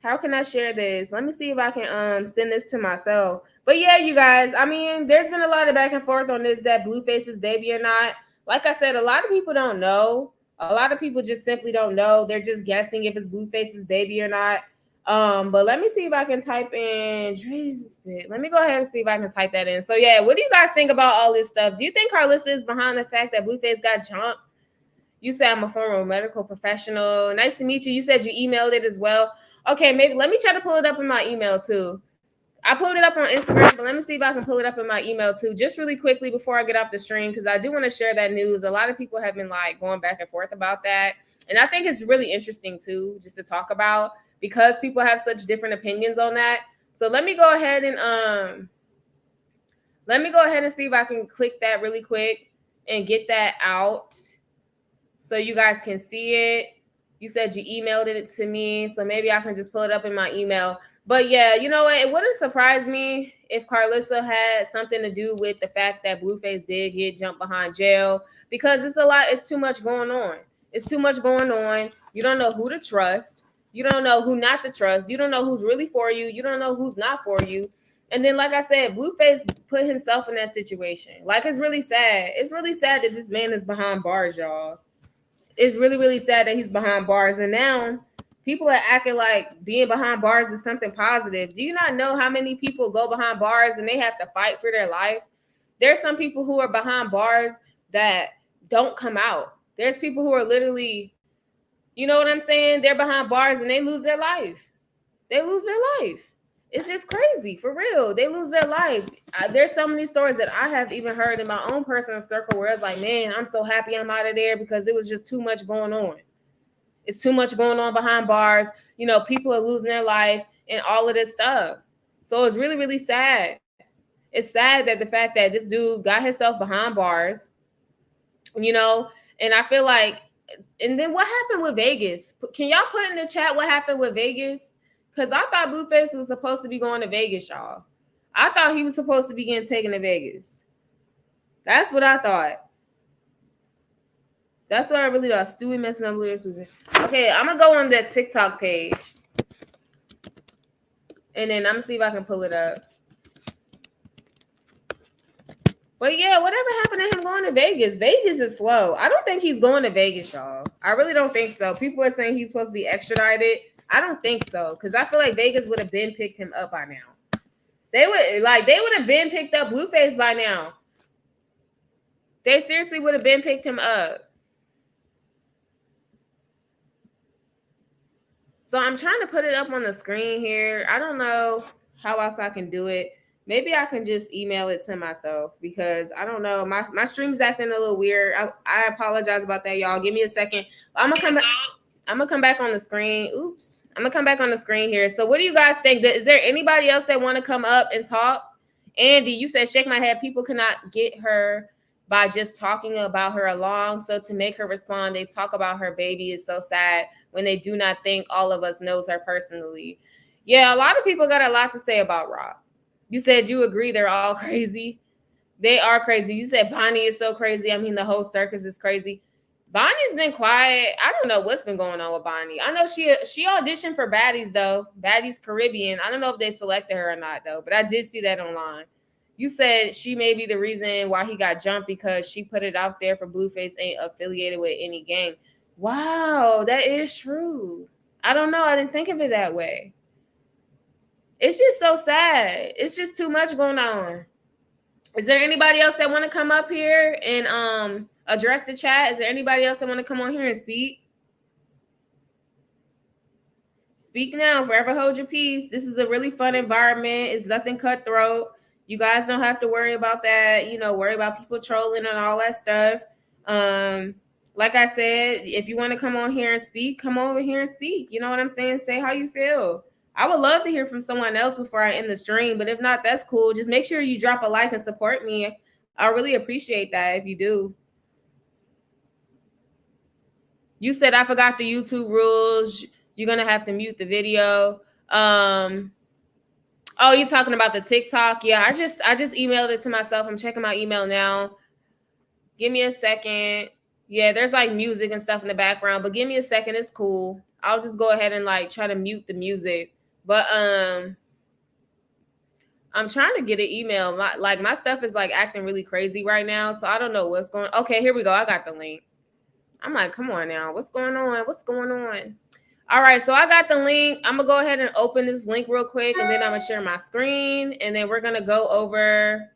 How can I share this? Let me see if I can send this to myself. But yeah, you guys, I mean, there's been a lot of back and forth on this, that Blueface's baby or not. Like I said, a lot of people don't know. A lot of people just simply don't know. They're just guessing if it's Blueface's baby or not. But let me see if I can type in Dre's bit. Let me go ahead and see if I can type that in. So yeah, what do you guys think about all this stuff? Do you think Carlissa is behind the fact that Blueface got jumped? You said I'm a former medical professional. Nice to meet you. You said you emailed it as well. Okay, maybe let me try to pull it up in my email too. I pulled it up on Instagram, but let me see if I can pull it up in my email too, just really quickly before I get off the stream, because I do want to share that news. A lot of people have been like going back and forth about that. And I think it's really interesting too, just to talk about, because people have such different opinions on that. So let me go ahead and see if I can click that really quick and get that out so you guys can see it. You said you emailed it to me, so maybe I can just pull it up in my email. But yeah, you know what? It wouldn't surprise me if Carlissa had something to do with the fact that Blueface did get jumped behind jail, because it's a lot. It's too much going on. It's too much going on. You don't know who to trust. You don't know who not to trust. You don't know who's really for you. You don't know who's not for you. And then, like I said, Blueface put himself in that situation. Like, it's really sad. It's really sad that this man is behind bars, y'all. It's really, really sad that he's behind bars. And now people are acting like being behind bars is something positive. Do you not know how many people go behind bars and they have to fight for their life? There's some people who are behind bars that don't come out. There's people who are literally, you know what I'm saying? They're behind bars and they lose their life. They lose their life. It's just crazy, for real. They lose their life. There's so many stories that I have even heard in my own personal circle where it's like, man, I'm so happy I'm out of there because it was just too much going on. It's too much going on behind bars. You know, people are losing their life and all of this stuff. So it's really, really sad. It's sad that the fact that this dude got himself behind bars, you know, and I feel like, and then what happened with Vegas? Can y'all put in the chat what happened with Vegas? Because I thought Blueface was supposed to be going to Vegas, y'all. I thought he was supposed to be getting taken to Vegas. That's what I thought. That's what I really thought. Stewie messing up. Okay, I'm going to go on that TikTok page. And then I'm going to see if I can pull it up. But yeah, whatever happened to him going to Vegas? Vegas is slow. I don't think he's going to Vegas, y'all. I really don't think so. People are saying he's supposed to be extradited. I don't think so, because I feel like Vegas would have been picked him up by now. They would have been picked up Blueface by now. They seriously would have been picked him up. So I'm trying to put it up on the screen here. I don't know how else I can do it. Maybe I can just email it to myself, because I don't know. My stream's acting a little weird. I apologize about that, y'all. Give me a second. I'm gonna come back on the screen. Oops. I'm gonna come back on the screen here. So what do you guys think? Is there anybody else that want to come up and talk? Andy, you said shake my head. People cannot get her by just talking about her along. So to make her respond, they talk about her baby is so sad when they do not think all of us knows her personally. Yeah, a lot of people got a lot to say about Rob. You said you agree they're all crazy. They are crazy. You said Bonnie is so crazy. I mean, the whole circus is crazy. Bonnie's been quiet. I don't know what's been going on with Bonnie. I know she auditioned for Baddies, though. Baddies Caribbean. I don't know if they selected her or not, though, but I did see that online. You said she may be the reason why he got jumped, because she put it out there for Blueface ain't affiliated with any gang. Wow, that is true. I don't know. I didn't think of it that way. It's just so sad. It's just too much going on. Is there anybody else that want to come up here and address the chat? Is there anybody else that want to come on here and speak? Speak now. Forever hold your peace. This is a really fun environment. It's nothing cutthroat. You guys don't have to worry about that. You know, worry about people trolling and all that stuff. Like I said, if you want to come on here and speak, come over here and speak. You know what I'm saying? Say how you feel. I would love to hear from someone else before I end the stream, but if not, that's cool. Just make sure you drop a like and support me. I really appreciate that if you do. You said I forgot the YouTube rules. You're gonna have to mute the video. Oh, you talking about the TikTok? Yeah, I just emailed it to myself. I'm checking my email now. Give me a second. Yeah, there's like music and stuff in the background, but give me a second. It's cool. I'll just go ahead and like try to mute the music. But I'm trying to get an email. My stuff is like acting really crazy right now, so I don't know what's going. Okay, here we go. I got the link. I'm like, come on now. What's going on? What's going on? All right, so I got the link. I'm gonna go ahead and open this link real quick, and then I'm gonna share my screen, and then we're gonna go over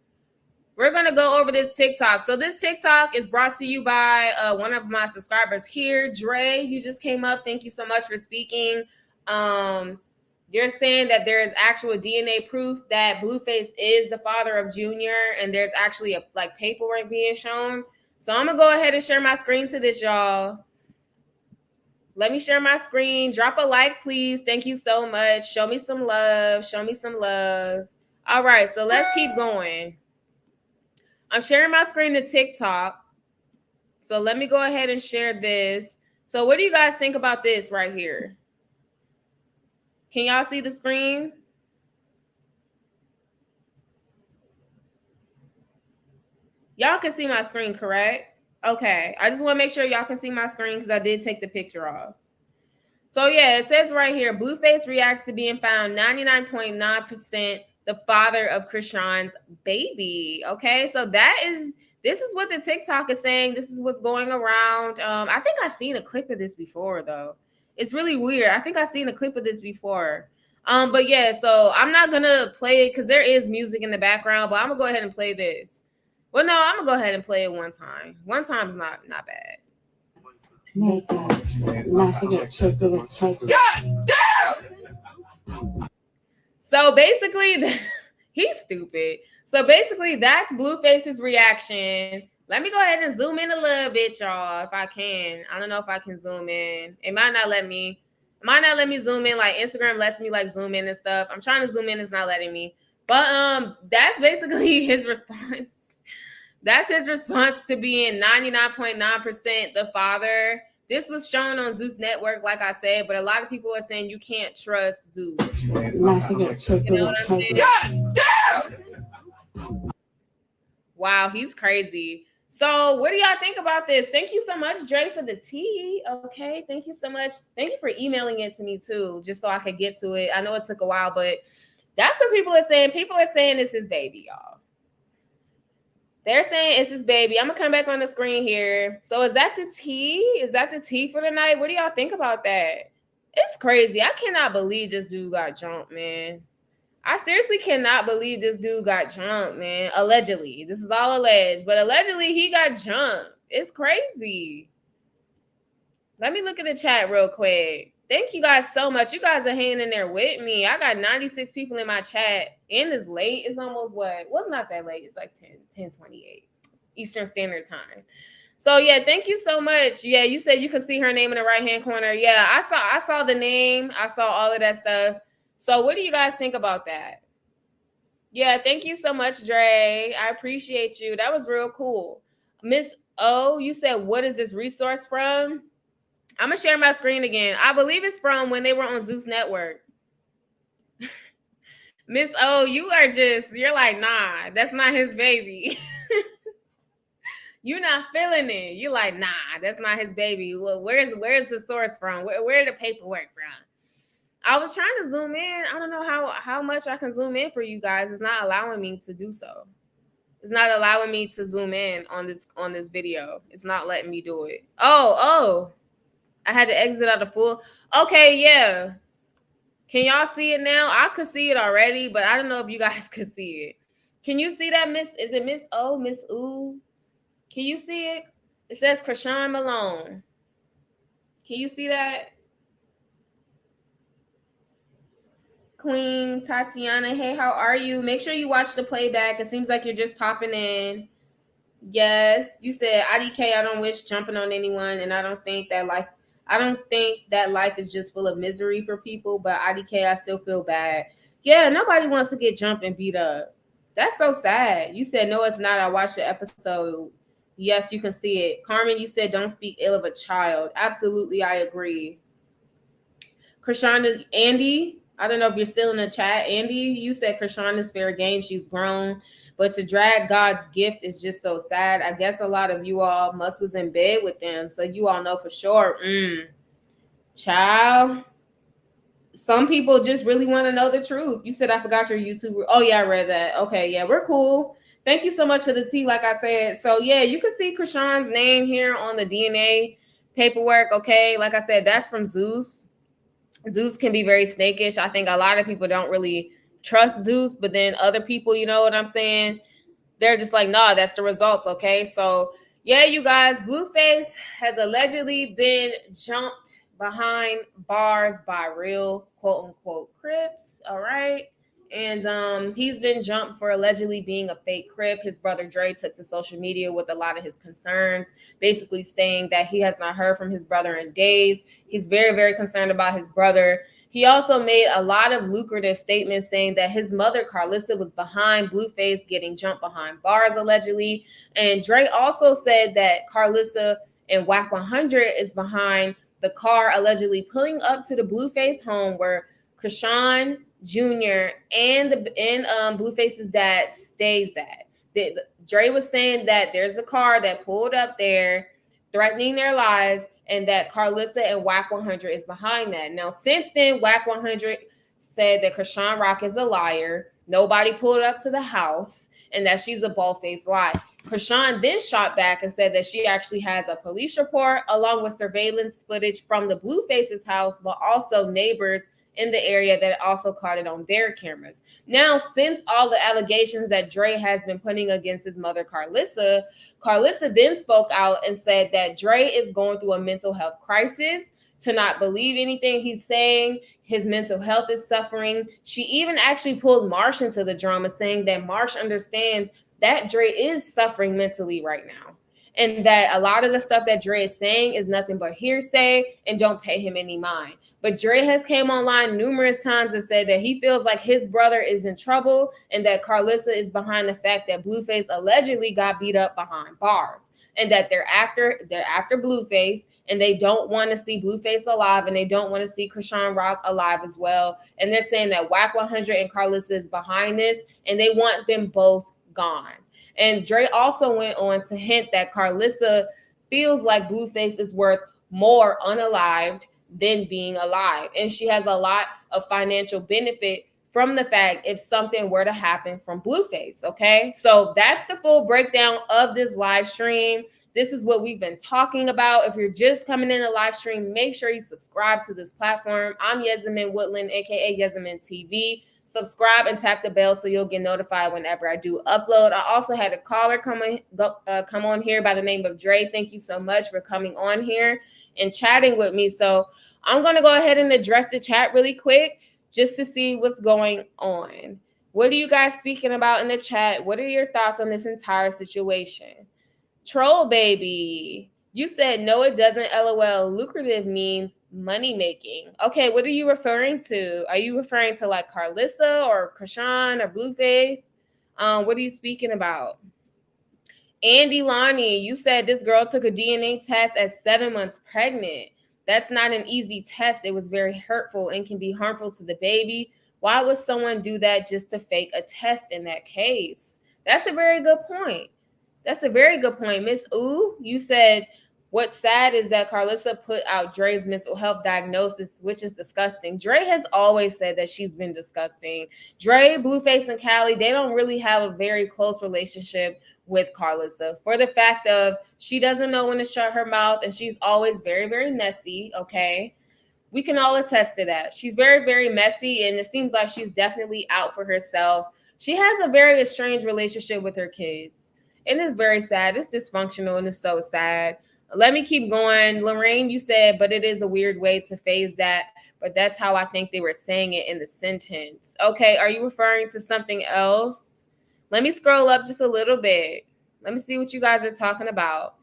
this TikTok. So this TikTok is brought to you by one of my subscribers here, Dre. You just came up. Thank you so much for speaking. You're saying that there is actual DNA proof that Blueface is the father of Junior, and there's actually a like paperwork being shown. So I'm gonna go ahead and share my screen to this, y'all. Let me share my screen. Drop a like, please. Thank you so much. Show me some love. Show me some love. All right, so let's keep going. I'm sharing my screen to TikTok. So let me go ahead and share this. So what do you guys think about this right here? Can y'all see the screen? Y'all can see my screen, correct? Okay. I just want to make sure y'all can see my screen because I did take the picture off. So yeah, it says right here, Blueface reacts to being found 99.9% the father of Krishan's baby. Okay, so this is what the TikTok is saying. This is what's going around. I think I've seen a clip of this before though. It's really weird. I think I've seen a clip of this before. But yeah, so I'm not gonna play it because there is music in the background, but I'm gonna go ahead and play this. Well, no, I'm gonna go ahead and play it one time. One time's not bad. Make it. Not forget, shake it, shake it. God damn! So basically, he's stupid. So basically, that's Blueface's reaction. Let me go ahead and zoom in a little bit, y'all, if I can. I don't know if I can zoom in. It might not let me. It might not let me zoom in. Like Instagram lets me like zoom in and stuff. I'm trying to zoom in. It's not letting me. But that's basically his response. That's his response to being 99.9% the father. This was shown on Zeus Network, like I said, but a lot of people are saying you can't trust Zeus. You know what I'm saying? God damn! Wow, he's crazy. So what do y'all think about this? Thank you so much, Dre, for the tea. Okay, thank you so much. Thank you for emailing it to me too, just so I could get to it. I know it took a while, but that's what people are saying. People are saying it's his baby, y'all. They're saying it's his baby. I'm gonna come back on the screen here. So is that the tea? Is that the tea for the night? What do y'all think about that? It's crazy. I cannot believe this dude got jumped, man. I seriously cannot believe this dude got jumped, man. Allegedly. This is all alleged, but allegedly he got jumped. It's crazy. Let me look at the chat real quick. Thank you guys so much. You guys are hanging in there with me. I got 96 people in my chat. And it's late. It's almost what? Well, it's not that late. It's like 10:28 Eastern Standard Time. So yeah, thank you so much. Yeah, you said you could see her name in the right-hand corner. Yeah, I saw the name. I saw all of that stuff. So what do you guys think about that? Yeah, thank you so much, Dre. I appreciate you. That was real cool. Miss O, you said, what is this resource from? I'm going to share my screen again. I believe it's from when they were on Zeus Network. Miss O, you're like, nah, that's not his baby. You're not feeling it. You're like, nah, that's not his baby. Well, where's the source from? Where the paperwork from? I was trying to zoom in. I don't know how much I can zoom in for you guys. It's not allowing me to do so. It's not allowing me to zoom in on this video. It's not letting me do it. Oh. I had to exit out of full. Okay, yeah. Can y'all see it now? I could see it already, but I don't know if you guys could see it. Can you see that, Miss? Is it Miss O, Miss Oo? Can you see it? It says Krishan Malone. Can you see that? Queen Tatiana, hey, how are you? Make sure you watch the playback. It seems like you're just popping in. Yes, you said IDK. I don't wish jumping on anyone, and I don't think that life is just full of misery for people. But IDK, I still feel bad. Yeah, nobody wants to get jumped and beat up. That's so sad. You said no, it's not. I watched the episode. Yes, you can see it. Carmen, you said don't speak ill of a child. Absolutely, I agree. Krishana, Andy, I don't know if you're still in the chat. Andy, you said Krishana's fair game. She's grown, but to drag God's gift is just so sad. I guess a lot of you all must was in bed with them, so you all know for sure. Child, some people just really want to know the truth. You said I forgot your YouTube. Oh yeah, I read that. Okay, yeah, we're cool. Thank you so much for the tea. Like I said, so yeah, you can see Krishan's name here on the DNA paperwork. Okay, like I said, that's from Zeus. Zeus can be very snakish. I think a lot of people don't really trust Zeus, but then other people, you know what I'm saying? They're just like, nah, that's the results. Okay. So, yeah, you guys, Blueface has allegedly been jumped behind bars by real quote unquote Crips. All right. And he's been jumped for allegedly being a fake Crip. His brother Dre took to social media with a lot of his concerns, basically saying that he has not heard from his brother in days. He's very, very concerned about his brother. He also made a lot of lucrative statements saying that his mother, Carlissa, was behind Blueface getting jumped behind bars, allegedly. And Dre also said that Carlissa and Whack 100 is behind the car allegedly pulling up to the Blueface home where Krishan Jr. and Blueface's dad stays at. Dre was saying that there's a car that pulled up there threatening their lives, and that Carlissa and Whack 100 is behind that. Now, since then, Whack 100 said that Krishan Rock is a liar. Nobody pulled up to the house, and that she's a bald-faced lie. Krishan then shot back and said that she actually has a police report along with surveillance footage from the Blueface's house, but also neighbors in the area that also caught it on their cameras. Now, since all the allegations that Dre has been putting against his mother, Carlissa then spoke out and said that Dre is going through a mental health crisis, to not believe anything he's saying. His mental health is suffering. She even actually pulled Marsh into the drama, saying that Marsh understands that Dre is suffering mentally right now, and that a lot of the stuff that Dre is saying is nothing but hearsay and don't pay him any mind. But Dre has came online numerous times and said that he feels like his brother is in trouble and that Carlissa is behind the fact that Blueface allegedly got beat up behind bars, and that they're after Blueface, and they don't want to see Blueface alive, and they don't want to see Krishan Rock alive as well. And they're saying that Whack 100 and Carlissa is behind this, and they want them both gone. And Dre also went on to hint that Carlissa feels like Blueface is worth more unalived than being alive. And she has a lot of financial benefit from the fact if something were to happen from Blueface. Okay. So that's the full breakdown of this live stream. This is what we've been talking about. If you're just coming in the live stream, make sure you subscribe to this platform. I'm Yezamin Woodland, aka Yezamin TV. Subscribe and tap the bell so you'll get notified whenever I do upload. I also had a caller come on here by the name of Dre. Thank you so much for coming on here and chatting with me. So I'm going to go ahead and address the chat really quick just to see what's going on. What are you guys speaking about in the chat? What are your thoughts on this entire situation? Troll baby, you said no, it doesn't. LOL. Lucrative means money making. Okay, what are you referring to? Are you referring to like Carlissa or Krishan or Blueface? What are you speaking about? Andy Lonnie, you said this girl took a DNA test at 7 months pregnant. That's not an easy test. It was very hurtful and can be harmful to the baby. Why would someone do that just to fake a test in that case? That's a very good point. That's a very good point. Miss Ooh, you said what's sad is that Carlissa put out Dre's mental health diagnosis, which is disgusting. Dre has always said that she's been disgusting. Dre, Blueface, and Callie, they don't really have a very close relationship with Carlissa for the fact of she doesn't know when to shut her mouth, and she's always very, very messy, okay? We can all attest to that. She's very, very messy, and it seems like she's definitely out for herself. She has a very estranged relationship with her kids. It is very sad. It's dysfunctional, and it's so sad. Let me keep going. Lorraine, you said, but it is a weird way to phase that, but that's how I think they were saying it in the sentence. Okay, are you referring to something else? Let me scroll up just a little bit. Let me see what you guys are talking about.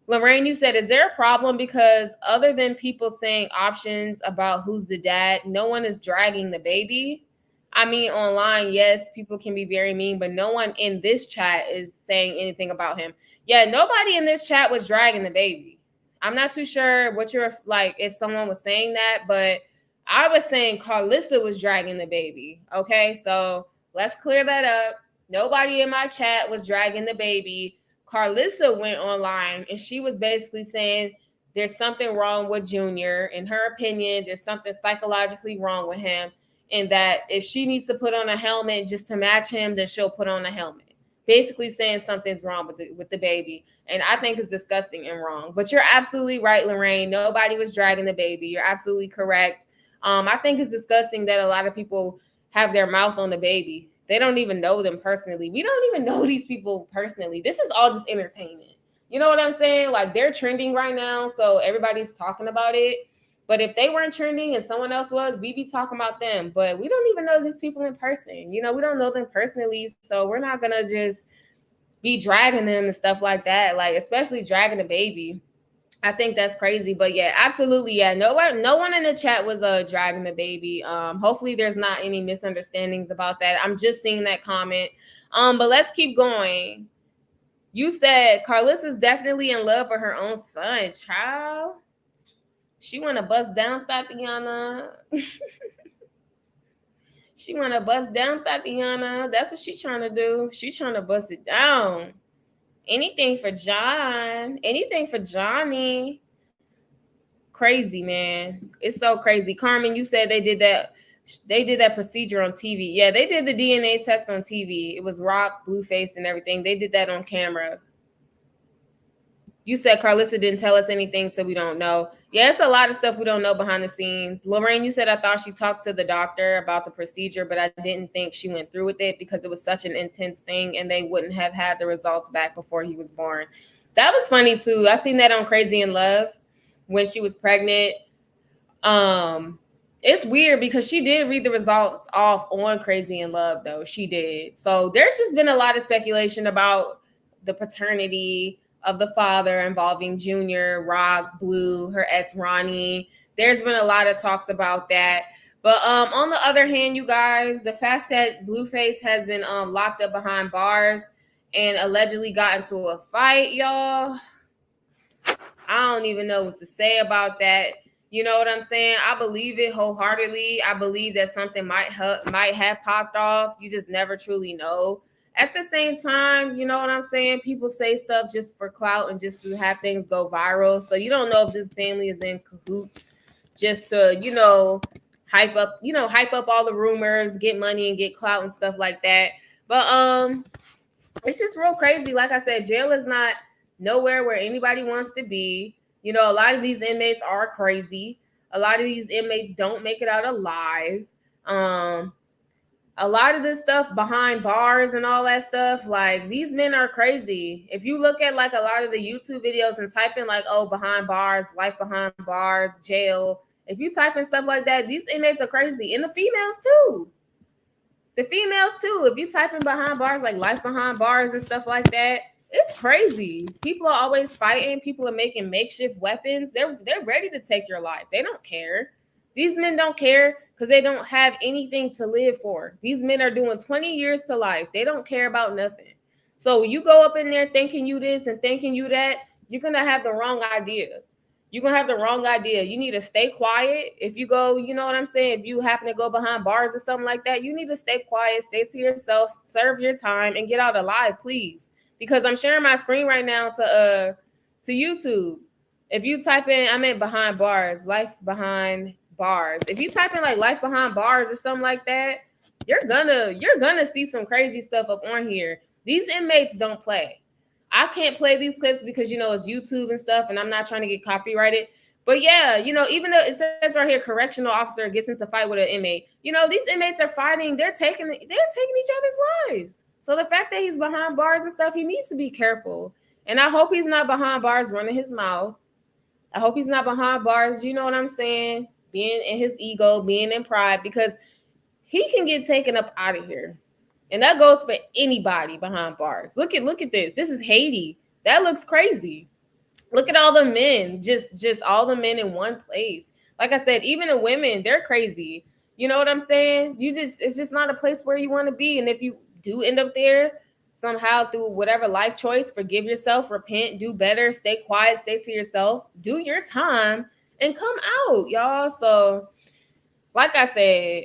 Lorraine, you said, is there a problem because other than people saying options about who's the dad, no one is dragging the baby? I mean, online, yes, people can be very mean, but no one in this chat is saying anything about him. Yeah, nobody in this chat was dragging the baby. I'm not too sure what you're like if someone was saying that, but I was saying Carlissa was dragging the baby. Okay, so let's clear that up. Nobody in my chat was dragging the baby. Carlissa went online and she was basically saying there's something wrong with Junior. In her opinion, there's something psychologically wrong with him, and that if she needs to put on a helmet just to match him, then she'll put on a helmet, basically saying something's wrong with the baby. And I think it's disgusting and wrong. But you're absolutely right, Lorraine. Nobody was dragging the baby. You're absolutely correct. I think it's disgusting that a lot of people have their mouth on the baby. They don't even know them personally. We don't even know these people personally. This is all just entertainment. You know what I'm saying? Like, they're trending right now, so everybody's talking about it. But if they weren't trending and someone else was, we'd be talking about them. But we don't even know these people in person. You know, we don't know them personally, so we're not gonna just be dragging them and stuff like that. Like, especially dragging a baby. I think that's crazy. But yeah, absolutely. Yeah. No one in the chat was dragging the baby. Hopefully there's not any misunderstandings about that. I'm just seeing that comment. But let's keep going. You said Carlissa's definitely in love with her own son, child. She wanna bust down Tatiana. She wanna bust down Tatiana. That's what she trying to do. She trying to bust it down. Anything for John. Anything for Johnny. Crazy, man. It's so crazy. Carmen, you said they did that procedure on TV. Yeah, they did the DNA test on TV. It was Rock, Blueface, and everything. They did that on camera. You said Carlissa didn't tell us anything, so we don't know. Yeah, it's a lot of stuff we don't know behind the scenes. Lorraine, you said I thought she talked to the doctor about the procedure, but I didn't think she went through with it because it was such an intense thing and they wouldn't have had the results back before he was born. That was funny too. I seen that on Crazy in Love when she was pregnant. It's weird because she did read the results off on Crazy in Love, though. She did. So there's just been a lot of speculation about the paternity of the father involving Junior, Rock, Blue, her ex Ronnie. There's been a lot of talks about that. But on the other hand, you guys, the fact that Blueface has been locked up behind bars and allegedly got into a fight, y'all, I don't even know what to say about that. You know what I'm saying? I believe it wholeheartedly. I believe that something might have popped off. You just never truly know. At the same time, you know what I'm saying? People say stuff just for clout and just to have things go viral. So you don't know if this family is in cahoots just to, hype up all the rumors, get money and get clout and stuff like that. But it's just real crazy. Like I said, jail is not nowhere where anybody wants to be. You know, a lot of these inmates are crazy. A lot of these inmates don't make it out alive. A lot of this stuff behind bars and all that stuff, like, these men are crazy. If you look at like a lot of the YouTube videos and type in like, oh, behind bars, life behind bars, jail, if you type in stuff like that, these inmates are crazy. And the females too. The females too. If you type in behind bars, like life behind bars and stuff like that, it's crazy. People are always fighting. People are making makeshift weapons. They're ready to take your life. They don't care. These men don't care because they don't have anything to live for. These men are doing 20 years to life. They don't care about nothing. So you go up in there thinking you this and thinking you that, you're going to have the wrong idea. You're going to have the wrong idea. You need to stay quiet. If you go, you know what I'm saying? If you happen to go behind bars or something like that, you need to stay quiet, stay to yourself, serve your time, and get out alive, please. Because I'm sharing my screen right now to YouTube. If you type in, I meant behind bars, life behind bars. If you type in like life behind bars or something like that, you're gonna see some crazy stuff up on here. These inmates don't play. I can't play these clips because it's YouTube and stuff, and I'm not trying to get copyrighted. But yeah, even though it says right here, correctional officer gets into fight with an inmate. These inmates are fighting. They're taking each other's lives. So the fact that he's behind bars and stuff, he needs to be careful. And I hope he's not behind bars running his mouth. I hope he's not behind bars, you know what I'm saying? Being in his ego, being in pride, because he can get taken up out of here. And that goes for anybody behind bars. Look at this. This is Haiti. That looks crazy. Look at all the men, just all the men in one place. Like I said, even the women, they're crazy. You know what I'm saying? It's just not a place where you want to be. And if you do end up there, somehow through whatever life choice, forgive yourself, repent, do better, stay quiet, stay to yourself, do your time, and come out, y'all. So, like I said,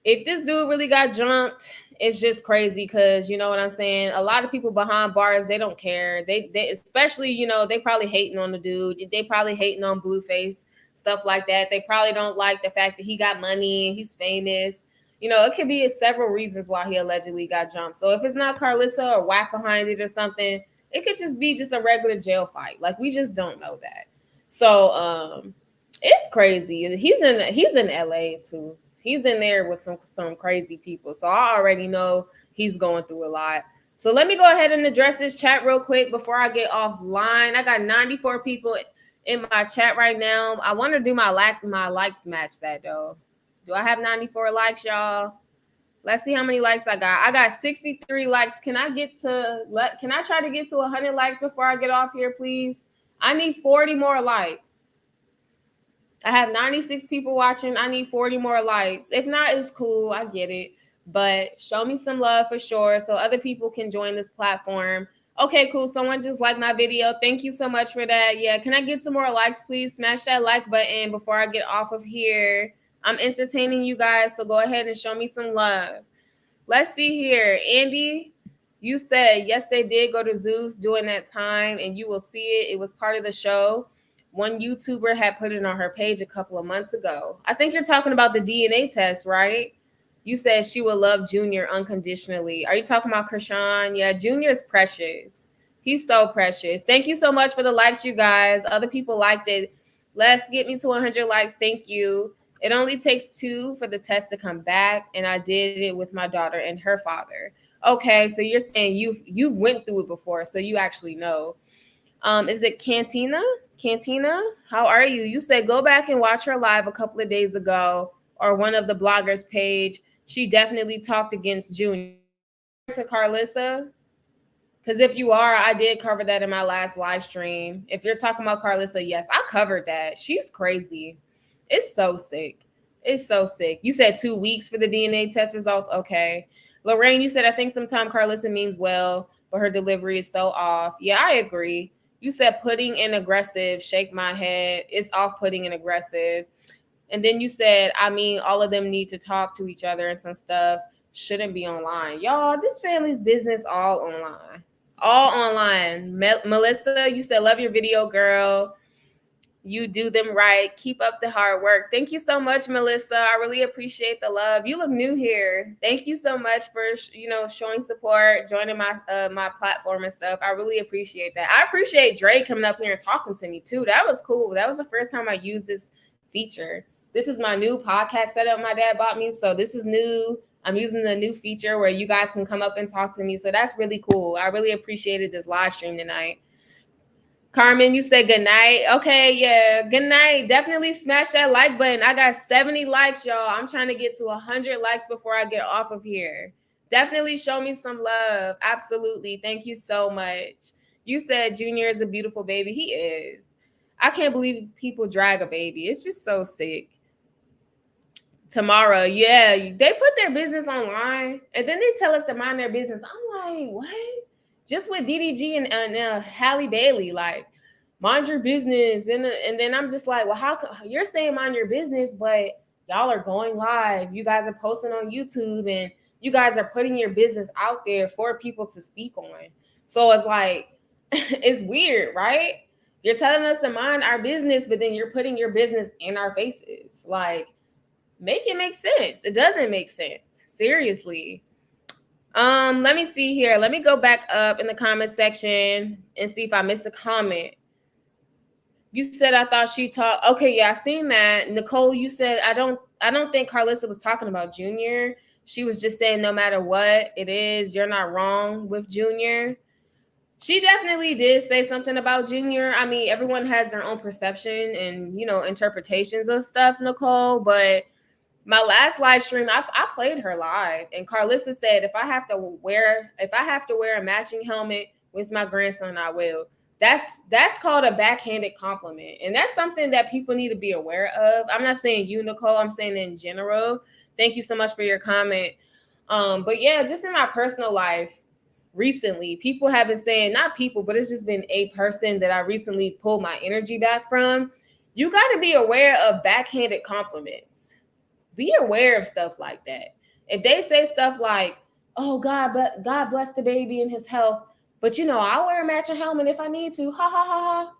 if this dude really got jumped, it's just crazy because you know what I'm saying. A lot of people behind bars, they don't care. They especially they probably hating on the dude. They probably hating on Blueface, stuff like that. They probably don't like the fact that he got money and he's famous. It could be several reasons why he allegedly got jumped. So if it's not Carlissa or whack behind it or something, it could just be just a regular jail fight. Like we just don't know that. So it's crazy. He's in LA too. He's in there with some crazy people. So I already know he's going through a lot. So let me go ahead and address this chat real quick before I get offline. I got 94 people in my chat right now. I want to do my likes match that though. Do I have 94 likes, y'all? Let's see how many likes I got. I got 63 likes. Can I try to get to 100 likes before I get off here, please? I need 40 more likes. I have 96 people watching. I need 40 more likes. If not, it's cool. I get it. But show me some love for sure so other people can join this platform. Okay, cool. Someone just liked my video. Thank you so much for that. Yeah, can I get some more likes, please? Smash that like button before I get off of here. I'm entertaining you guys, so go ahead and show me some love. Let's see here. Andy, you said, yes, they did go to Zeus during that time, and you will see it. It was part of the show. One YouTuber had put it on her page a couple of months ago. I think you're talking about the DNA test, right? You said she would love Junior unconditionally. Are you talking about Krishan? Yeah, Junior's precious. He's so precious. Thank you so much for the likes, you guys. Other people liked it. Let's get me to 100 likes. Thank you. It only takes 2 for the test to come back, and I did it with my daughter and her father. Okay, so you're saying you've went through it before, so you actually know. Is it Cantina? Cantina, how are you? You said go back and watch her live a couple of days ago or one of the bloggers' page. She definitely talked against Junior. Are you referring to Carlissa? Because if you are, I did cover that in my last live stream. If you're talking about Carlissa, yes, I covered that. She's crazy. It's so sick. It's so sick. You said 2 weeks for the DNA test results. Okay. Lorraine, you said, I think sometimes Carlissa means well, but her delivery is so off. Yeah, I agree. You said putting and aggressive, shake my head. It's off-putting and aggressive. And then you said, I mean, all of them need to talk to each other and some stuff shouldn't be online. Y'all, this family's business all online. All online. Melissa, you said, love your video, girl. You do them right. Keep up the hard work. Thank you so much, Melissa. I really appreciate the love. You look new here. Thank you so much for showing support, joining my my platform and stuff. I really appreciate that. I appreciate Dre coming up here and talking to me too. That was cool. That was the first time I used this feature. This is my new podcast setup my dad bought me, so this is new. I'm using the new feature where you guys can come up and talk to me. So that's really cool. I really appreciated this live stream tonight. Carmen, you said good night. Okay, yeah, good night. Definitely smash that like button. I got 70 likes, y'all. I'm trying to get to 100 likes before I get off of here. Definitely show me some love. Absolutely. Thank you so much. You said Junior is a beautiful baby. He is. I can't believe people drag a baby. It's just so sick. Tamara, yeah, they put their business online and then they tell us to mind their business. I'm like, what? Just with DDG and Halle Bailey, like, mind your business. And then I'm just like, well, how you're saying mind your business, but y'all are going live. You guys are posting on YouTube and you guys are putting your business out there for people to speak on. So it's like, it's weird, right? You're telling us to mind our business, but then you're putting your business in our faces. Like, make it make sense. It doesn't make sense. Seriously. Let me see here. Let me go back up in the comment section and see if I missed a comment. You said I thought she talked. Okay, yeah, I seen that. Nicole, you said I don't think Carlissa was talking about Junior. She was just saying no matter what it is, you're not wrong with Junior. She definitely did say something about Junior. I mean, everyone has their own perception and interpretations of stuff, Nicole, but my last live stream, I played her live, and Carlissa said if I have to wear a matching helmet with my grandson, I will. That's called a backhanded compliment, and that's something that people need to be aware of. I'm not saying you, Nicole. I'm saying in general. Thank you so much for your comment. But yeah, just in my personal life, recently. People have been saying, not people, but it's just been a person that I recently pulled my energy back from. You got to be aware of backhanded compliments. Be aware of stuff like that. If they say stuff like, "Oh God, but God bless the baby and his health," but I'll wear a matching helmet if I need to. Ha ha ha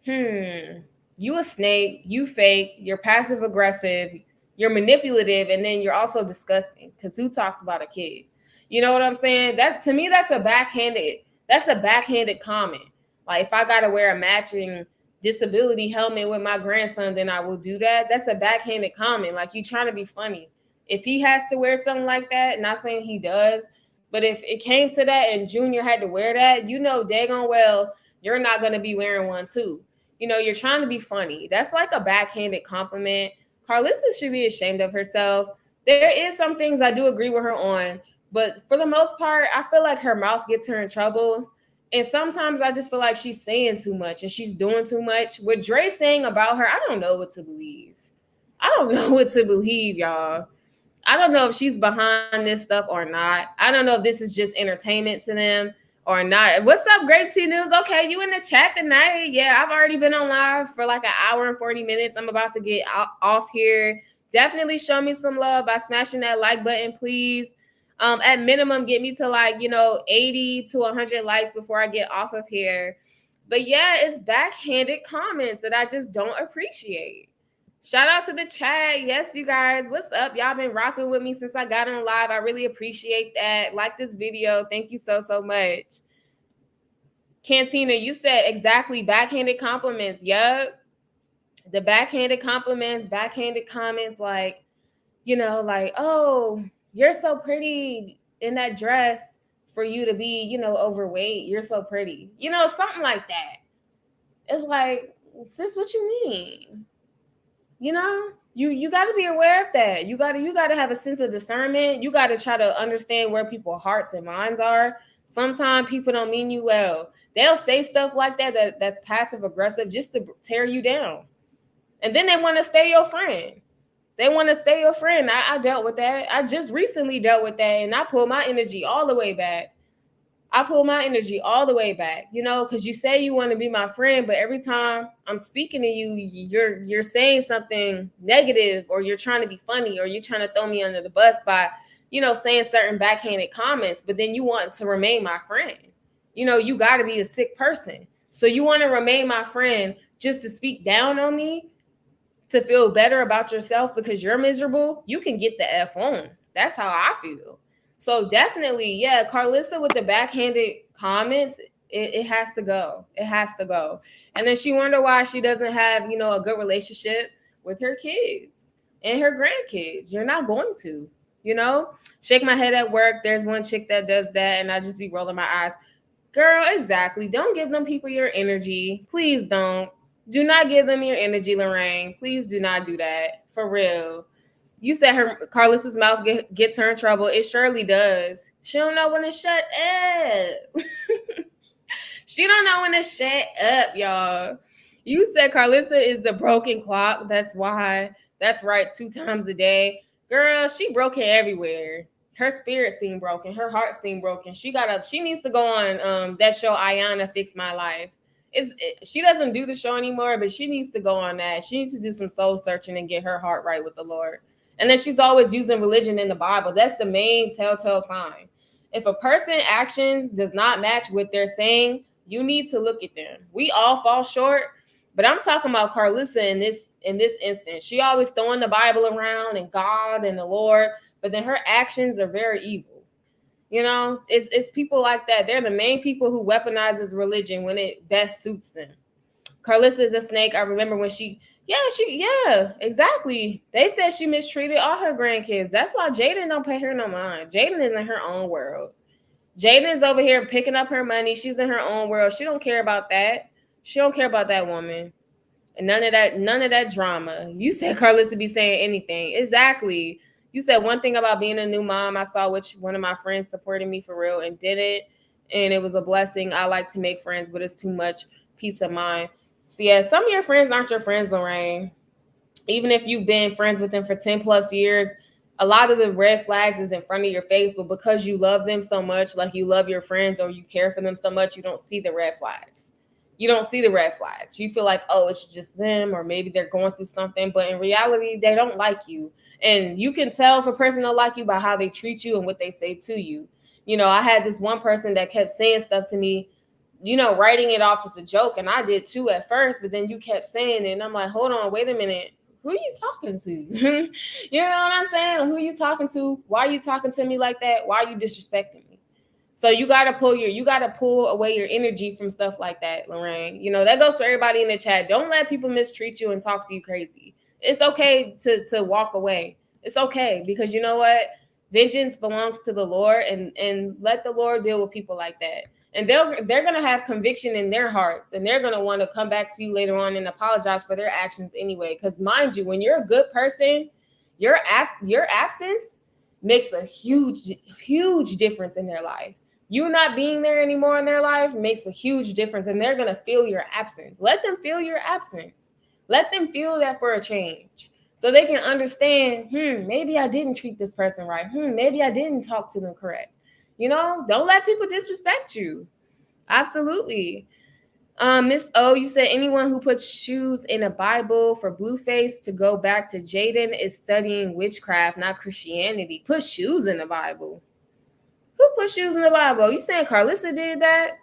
ha. You a snake, you fake, you're passive aggressive, you're manipulative, and then you're also disgusting. Because who talks about a kid? You know what I'm saying? That, to me, that's a backhanded comment. Like, if I gotta wear a matching disability helmet with my grandson, then I will do that. That's a backhanded comment. Like, you trying to be funny. If he has to wear something like that, not saying he does, but if it came to that and Junior had to wear that, daggone well you're not gonna be wearing one too. You're trying to be funny. That's like a backhanded compliment. Carlissa should be ashamed of herself. There is some things I do agree with her on, but for the most part, I feel like her mouth gets her in trouble. And sometimes I just feel like she's saying too much and she's doing too much. What Dre's saying about her, I don't know what to believe. I don't know what to believe, y'all. I don't know if she's behind this stuff or not. I don't know if this is just entertainment to them or not. What's up, Great T News? Okay, you in the chat tonight? Yeah, I've already been on live for like an hour and 40 minutes. I'm about to get off here. Definitely show me some love by smashing that like button, please. At minimum, get me to 80 to 100 likes before I get off of here. But yeah, it's backhanded comments that I just don't appreciate. Shout out to the chat. Yes, you guys. What's up? Y'all been rocking with me since I got on live. I really appreciate that. Like this video. Thank you so, so much. Cantina, you said exactly backhanded compliments. Yup. The backhanded compliments, backhanded comments like, oh, you're so pretty in that dress for you to be, overweight. You're so pretty. Something like that. It's like, sis, what you mean? You got to be aware of that. You got to have a sense of discernment. You got to try to understand where people's hearts and minds are. Sometimes people don't mean you well. They'll say stuff like that's passive aggressive just to tear you down. And then they want to stay your friend. I dealt with that. I just recently dealt with that, and I pulled my energy all the way back. Because you say you want to be my friend, but every time I'm speaking to you, you're saying something negative, or you're trying to be funny, or you're trying to throw me under the bus by, saying certain backhanded comments, but then you want to remain my friend. You got to be a sick person. So you want to remain my friend just to speak down on me, to feel better about yourself because you're miserable? You can get the F on. That's how I feel. So definitely, yeah, Carlissa with the backhanded comments, it has to go. It has to go. And then she wonder why she doesn't have, a good relationship with her kids and her grandkids. You're not going to, shake my head at work. There's one chick that does that, and I just be rolling my eyes. Girl, exactly. Don't give them people your energy. Please don't. Do not give them your energy, Lorraine. Please do not do that. For real. You said Carlissa's mouth gets her in trouble. It surely does. She don't know when to shut up. She don't know when to shut up, y'all. You said Carlissa is the broken clock. That's why. That's right. 2 times a day. Girl, she broken everywhere. Her spirit seemed broken. Her heart seemed broken. She needs to go on that show, Ayana Fix My Life. She doesn't do the show anymore, but she needs to go on that. She needs to do some soul searching and get her heart right with the Lord. And then she's always using religion in the Bible. That's the main telltale sign. If a person's actions does not match what they're saying, you need to look at them. We all fall short, but I'm talking about Carlissa in this instance. She always throwing the Bible around and God and the Lord, but then her actions are very evil. It's people like that. They're the main people who weaponizes religion when it best suits them. Carlissa is a snake. I remember when yeah, exactly. They said she mistreated all her grandkids. That's why Jaden don't pay her no mind. Jaden is in her own world. Jaden is over here picking up her money. She's in her own world. She don't care about that. She don't care about that woman. And none of that drama. You said Carlissa be saying anything. Exactly. You said one thing about being a new mom. I saw which one of my friends supported me for real and did it. And it was a blessing. I like to make friends, but it's too much peace of mind. So yeah, some of your friends aren't your friends, Lorraine. Even if you've been friends with them for 10 plus years, A lot of the red flags is in front of your face, but because you love them so much, like you love your friends or you care for them so much, you don't see the red flags. You don't see the red flags. You feel like, oh, it's just them, or maybe they're going through something, but in reality, they don't like you. And you can tell if a person don't like you by how they treat you and what they say to you. You know, I had this one person that kept saying stuff to me, you know, writing it off as a joke, and I did too at first, but then you kept saying it, and I'm like, hold on, wait a minute, who are you talking to? You know what I'm saying? Who are you talking to? Why are you talking to me like that? Why are you disrespecting me? So you gotta pull away your energy from stuff like that, Lorraine. You know, that goes for everybody in the chat. Don't let people mistreat you and talk to you crazy. It's okay to walk away. It's okay, because you know what? Vengeance belongs to the Lord, and let the Lord deal with people like that. And they're gonna have conviction in their hearts, and they're gonna want to come back to you later on and apologize for their actions anyway. Because mind you, when you're a good person, your absence makes a huge difference in their life. You not being there anymore in their life makes a huge difference, and they're gonna feel your absence. Let them feel your absence. Let them feel that for a change, so they can understand. Maybe I didn't treat this person right. Maybe I didn't talk to them correct. You know, don't let people disrespect you. Absolutely. Miss O, you said anyone who puts shoes in a Bible for Blueface to go back to Jaden is studying witchcraft, not Christianity. Put shoes in the Bible. Who put shoes in the Bible? You saying Carlissa did that?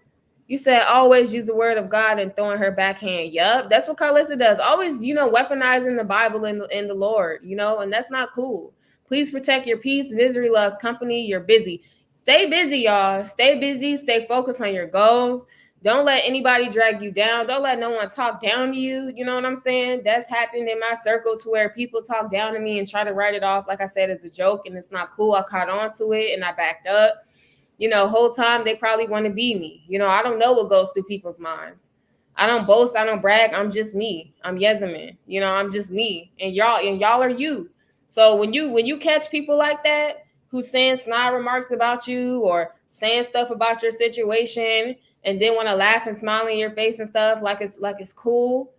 You said always use the word of God and throwing her backhand. Yup, that's what Carlissa does. Always, you know, weaponizing the Bible and the Lord, you know, and that's not cool. Please protect your peace. Misery loves company. You're busy. Stay busy, y'all. Stay busy. Stay focused on your goals. Don't let anybody drag you down. Don't let no one talk down to you. You know what I'm saying? That's happened in my circle, to where people talk down to me and try to write it off, like I said, as a joke, and it's not cool. I caught on to it and I backed up. You know, whole time they probably want to be me. You know, I don't know what goes through people's minds. I don't boast, I don't brag. I'm just me. I'm Yezamin. You know, I'm just me. And y'all are you. So when you catch people like that who saying snide remarks about you or saying stuff about your situation and then want to laugh and smile in your face and stuff like it's cool,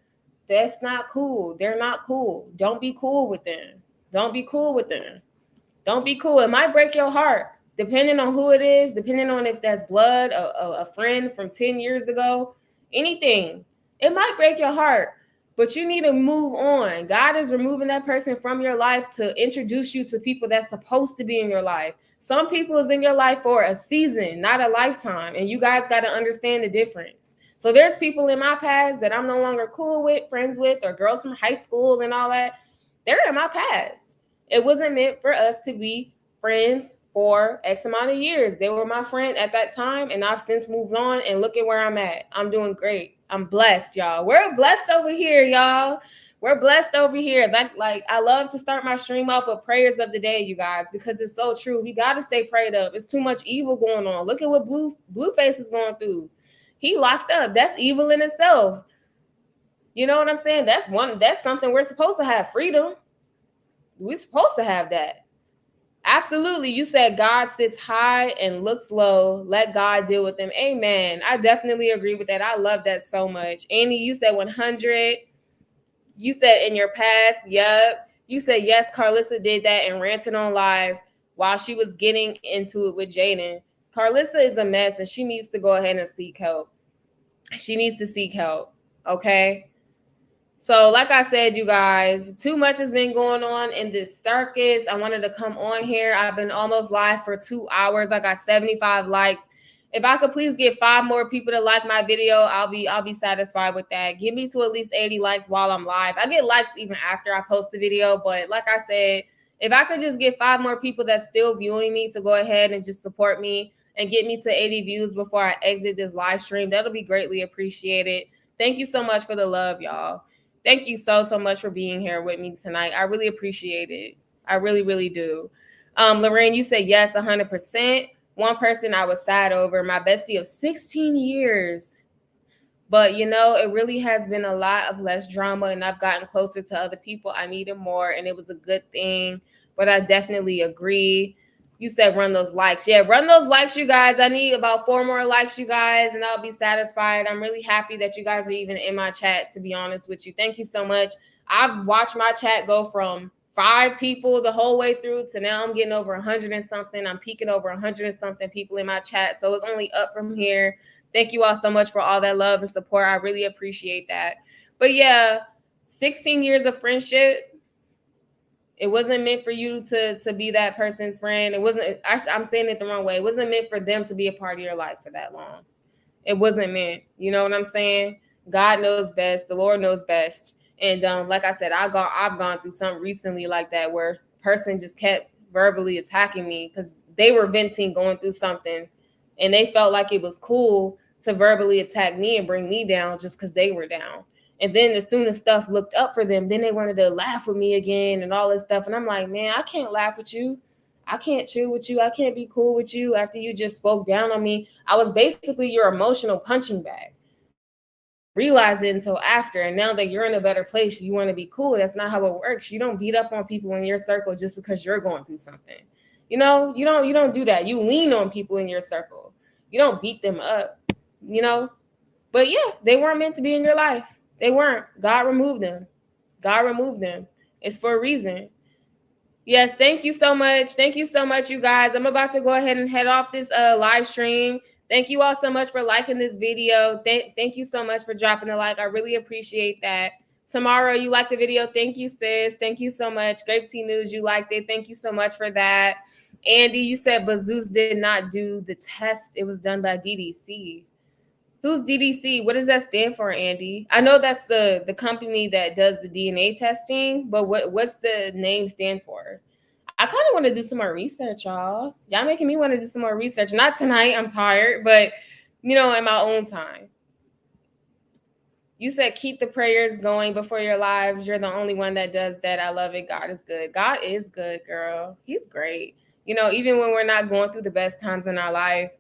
that's not cool. They're not cool. Don't be cool with them. Don't be cool with them. Don't be cool. It might break your heart, depending on who it is, depending on if that's blood, a friend from 10 years ago, anything. It might break your heart, but you need to move on. God is removing that person from your life to introduce you to people that's supposed to be in your life. Some people is in your life for a season, not a lifetime, and you guys got to understand the difference. So there's people in my past that I'm no longer cool with, friends with, or girls from high school and all that. They're in my past. It wasn't meant for us to be friends for X amount of years. They were my friend at that time, and I've since moved on, and look at where I'm at. I'm doing great. I'm blessed, y'all. We're blessed over here, y'all. We're blessed over here. Like I love to start my stream off with prayers of the day, you guys, because it's so true. We got to stay prayed up. It's too much evil going on. Look at what Blueface is going through. He locked up. That's evil in itself. You know what I'm saying? That's something we're supposed to have, freedom. We're supposed to have that. Absolutely. You said God sits high and looks low. Let God deal with them. Amen. I definitely agree with that. I love that so much. Annie, you said 100. You said in your past. Yep. You said, yes, Carlissa did that and ranted on live while she was getting into it with Jaden. Carlissa is a mess and she needs to go ahead and seek help. She needs to seek help. Okay. So, like I said, you guys, too much has been going on in this circus. I wanted to come on here. I've been almost live for 2 hours. I got 75 likes. If I could please get 5 more people to like my video, I'll be satisfied with that. Give me to at least 80 likes while I'm live. I get likes even after I post the video, but like I said, if I could just get 5 more people that's still viewing me to go ahead and just support me and get me to 80 views before I exit this live stream, that'll be greatly appreciated. Thank you so much for the love, y'all. Thank you so much for being here with me tonight. I really appreciate it. I really, really do. Lorraine, you said yes, 100%. One person I was sad over, my bestie of 16 years. But, you know, it really has been a lot of less drama, and I've gotten closer to other people. I needed more, and it was a good thing. But I definitely agree. You said run those likes. Yeah, run those likes, you guys. I need about 4 more likes, you guys, and I'll be satisfied. I'm really happy that you guys are even in my chat, to be honest with you. Thank you so much. I've watched my chat go from 5 people the whole way through to now I'm getting over 100 and something. I'm peaking over 100 and something people in my chat. So it's only up from here. Thank you all so much for all that love and support. I really appreciate that. But yeah, 16 years of friendship. It wasn't meant for you to be that person's friend. It wasn't, I'm saying it the wrong way. It wasn't meant for them to be a part of your life for that long. It wasn't meant. You know what I'm saying? God knows best. The Lord knows best. And like I said, I've gone through something recently like that where a person just kept verbally attacking me because they were venting, going through something, and they felt like it was cool to verbally attack me and bring me down just because they were down. And then as soon as stuff looked up for them, then they wanted to laugh with me again and all this stuff. And I'm like, man, I can't laugh with you. I can't chill with you. I can't be cool with you after you just spoke down on me. I was basically your emotional punching bag. Realize it until after. And now that you're in a better place, you want to be cool. That's not how it works. You don't beat up on people in your circle just because you're going through something. You know, you don't do that. You lean on people in your circle. You don't beat them up, you know? But yeah, they weren't meant to be in your life. They weren't. God removed them. God removed them. It's for a reason. Yes, thank you so much. Thank you so much, you guys. I'm about to go ahead and head off this live stream. Thank you all so much for liking this video. Thank you so much for dropping a like. I really appreciate that. Tomorrow, you liked the video. Thank you, sis. Thank you so much. Grape Tea News, you liked it. Thank you so much for that. Andy, you said Bazooz did not do the test. It was done by DDC. Who's DDC? What does that stand for, Andy? I know that's the company that does the DNA testing, but what's the name stand for? I kind of want to do some more research, y'all. Y'all making me want to do some more research. Not tonight, I'm tired, but in my own time. You said keep the prayers going before your lives. You're the only one that does that. I love it. God is good. God is good, girl. He's great. Even when we're not going through the best times in our life,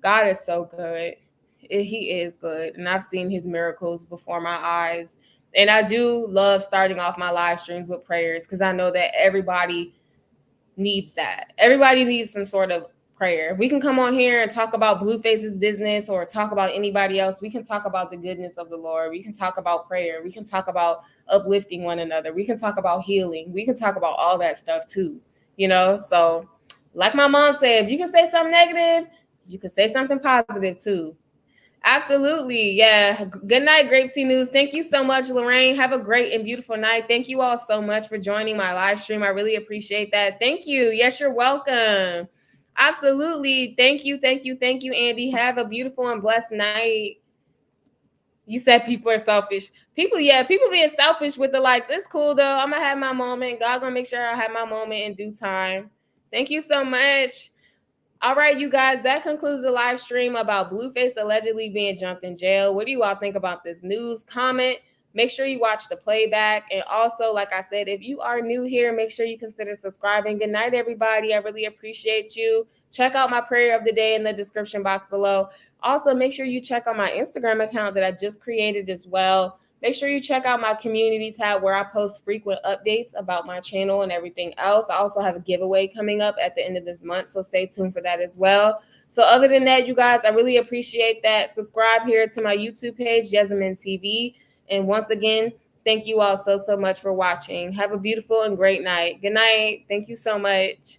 God is so good. He is good. And I've seen his miracles before my eyes. And I do love starting off my live streams with prayers because I know that everybody needs that. Everybody needs some sort of prayer. If we can come on here and talk about Blueface's business or talk about anybody else, we can talk about the goodness of the Lord. We can talk about prayer. We can talk about uplifting one another. We can talk about healing. We can talk about all that stuff too, So like my mom said, if you can say something negative, you can say something positive too. Absolutely. Yeah. Good night, Grape Tea News. Thank you so much, Lorraine. Have a great and beautiful night. Thank you all so much for joining my live stream. I really appreciate that. Thank you. Yes, you're welcome. Absolutely. Thank you. Thank you. Thank you, Andy. Have a beautiful and blessed night. You said people are selfish. People being selfish with the likes. It's cool though. I'm gonna have my moment. God gonna make sure I have my moment in due time. Thank you so much. All right, you guys, that concludes the live stream about Blueface allegedly being jumped in jail. What do you all think about this news? Comment. Make sure you watch the playback. And also, like I said, if you are new here, make sure you consider subscribing. Good night, everybody. I really appreciate you. Check out my prayer of the day in the description box below. Also, make sure you check out my Instagram account that I just created as well. Make sure you check out my community tab where I post frequent updates about my channel and everything else. I also have a giveaway coming up at the end of this month, so stay tuned for that as well. So other than that, you guys, I really appreciate that. Subscribe here to my YouTube page, Yesmin TV. And once again, thank you all so much for watching. Have a beautiful and great night. Good night. Thank you so much.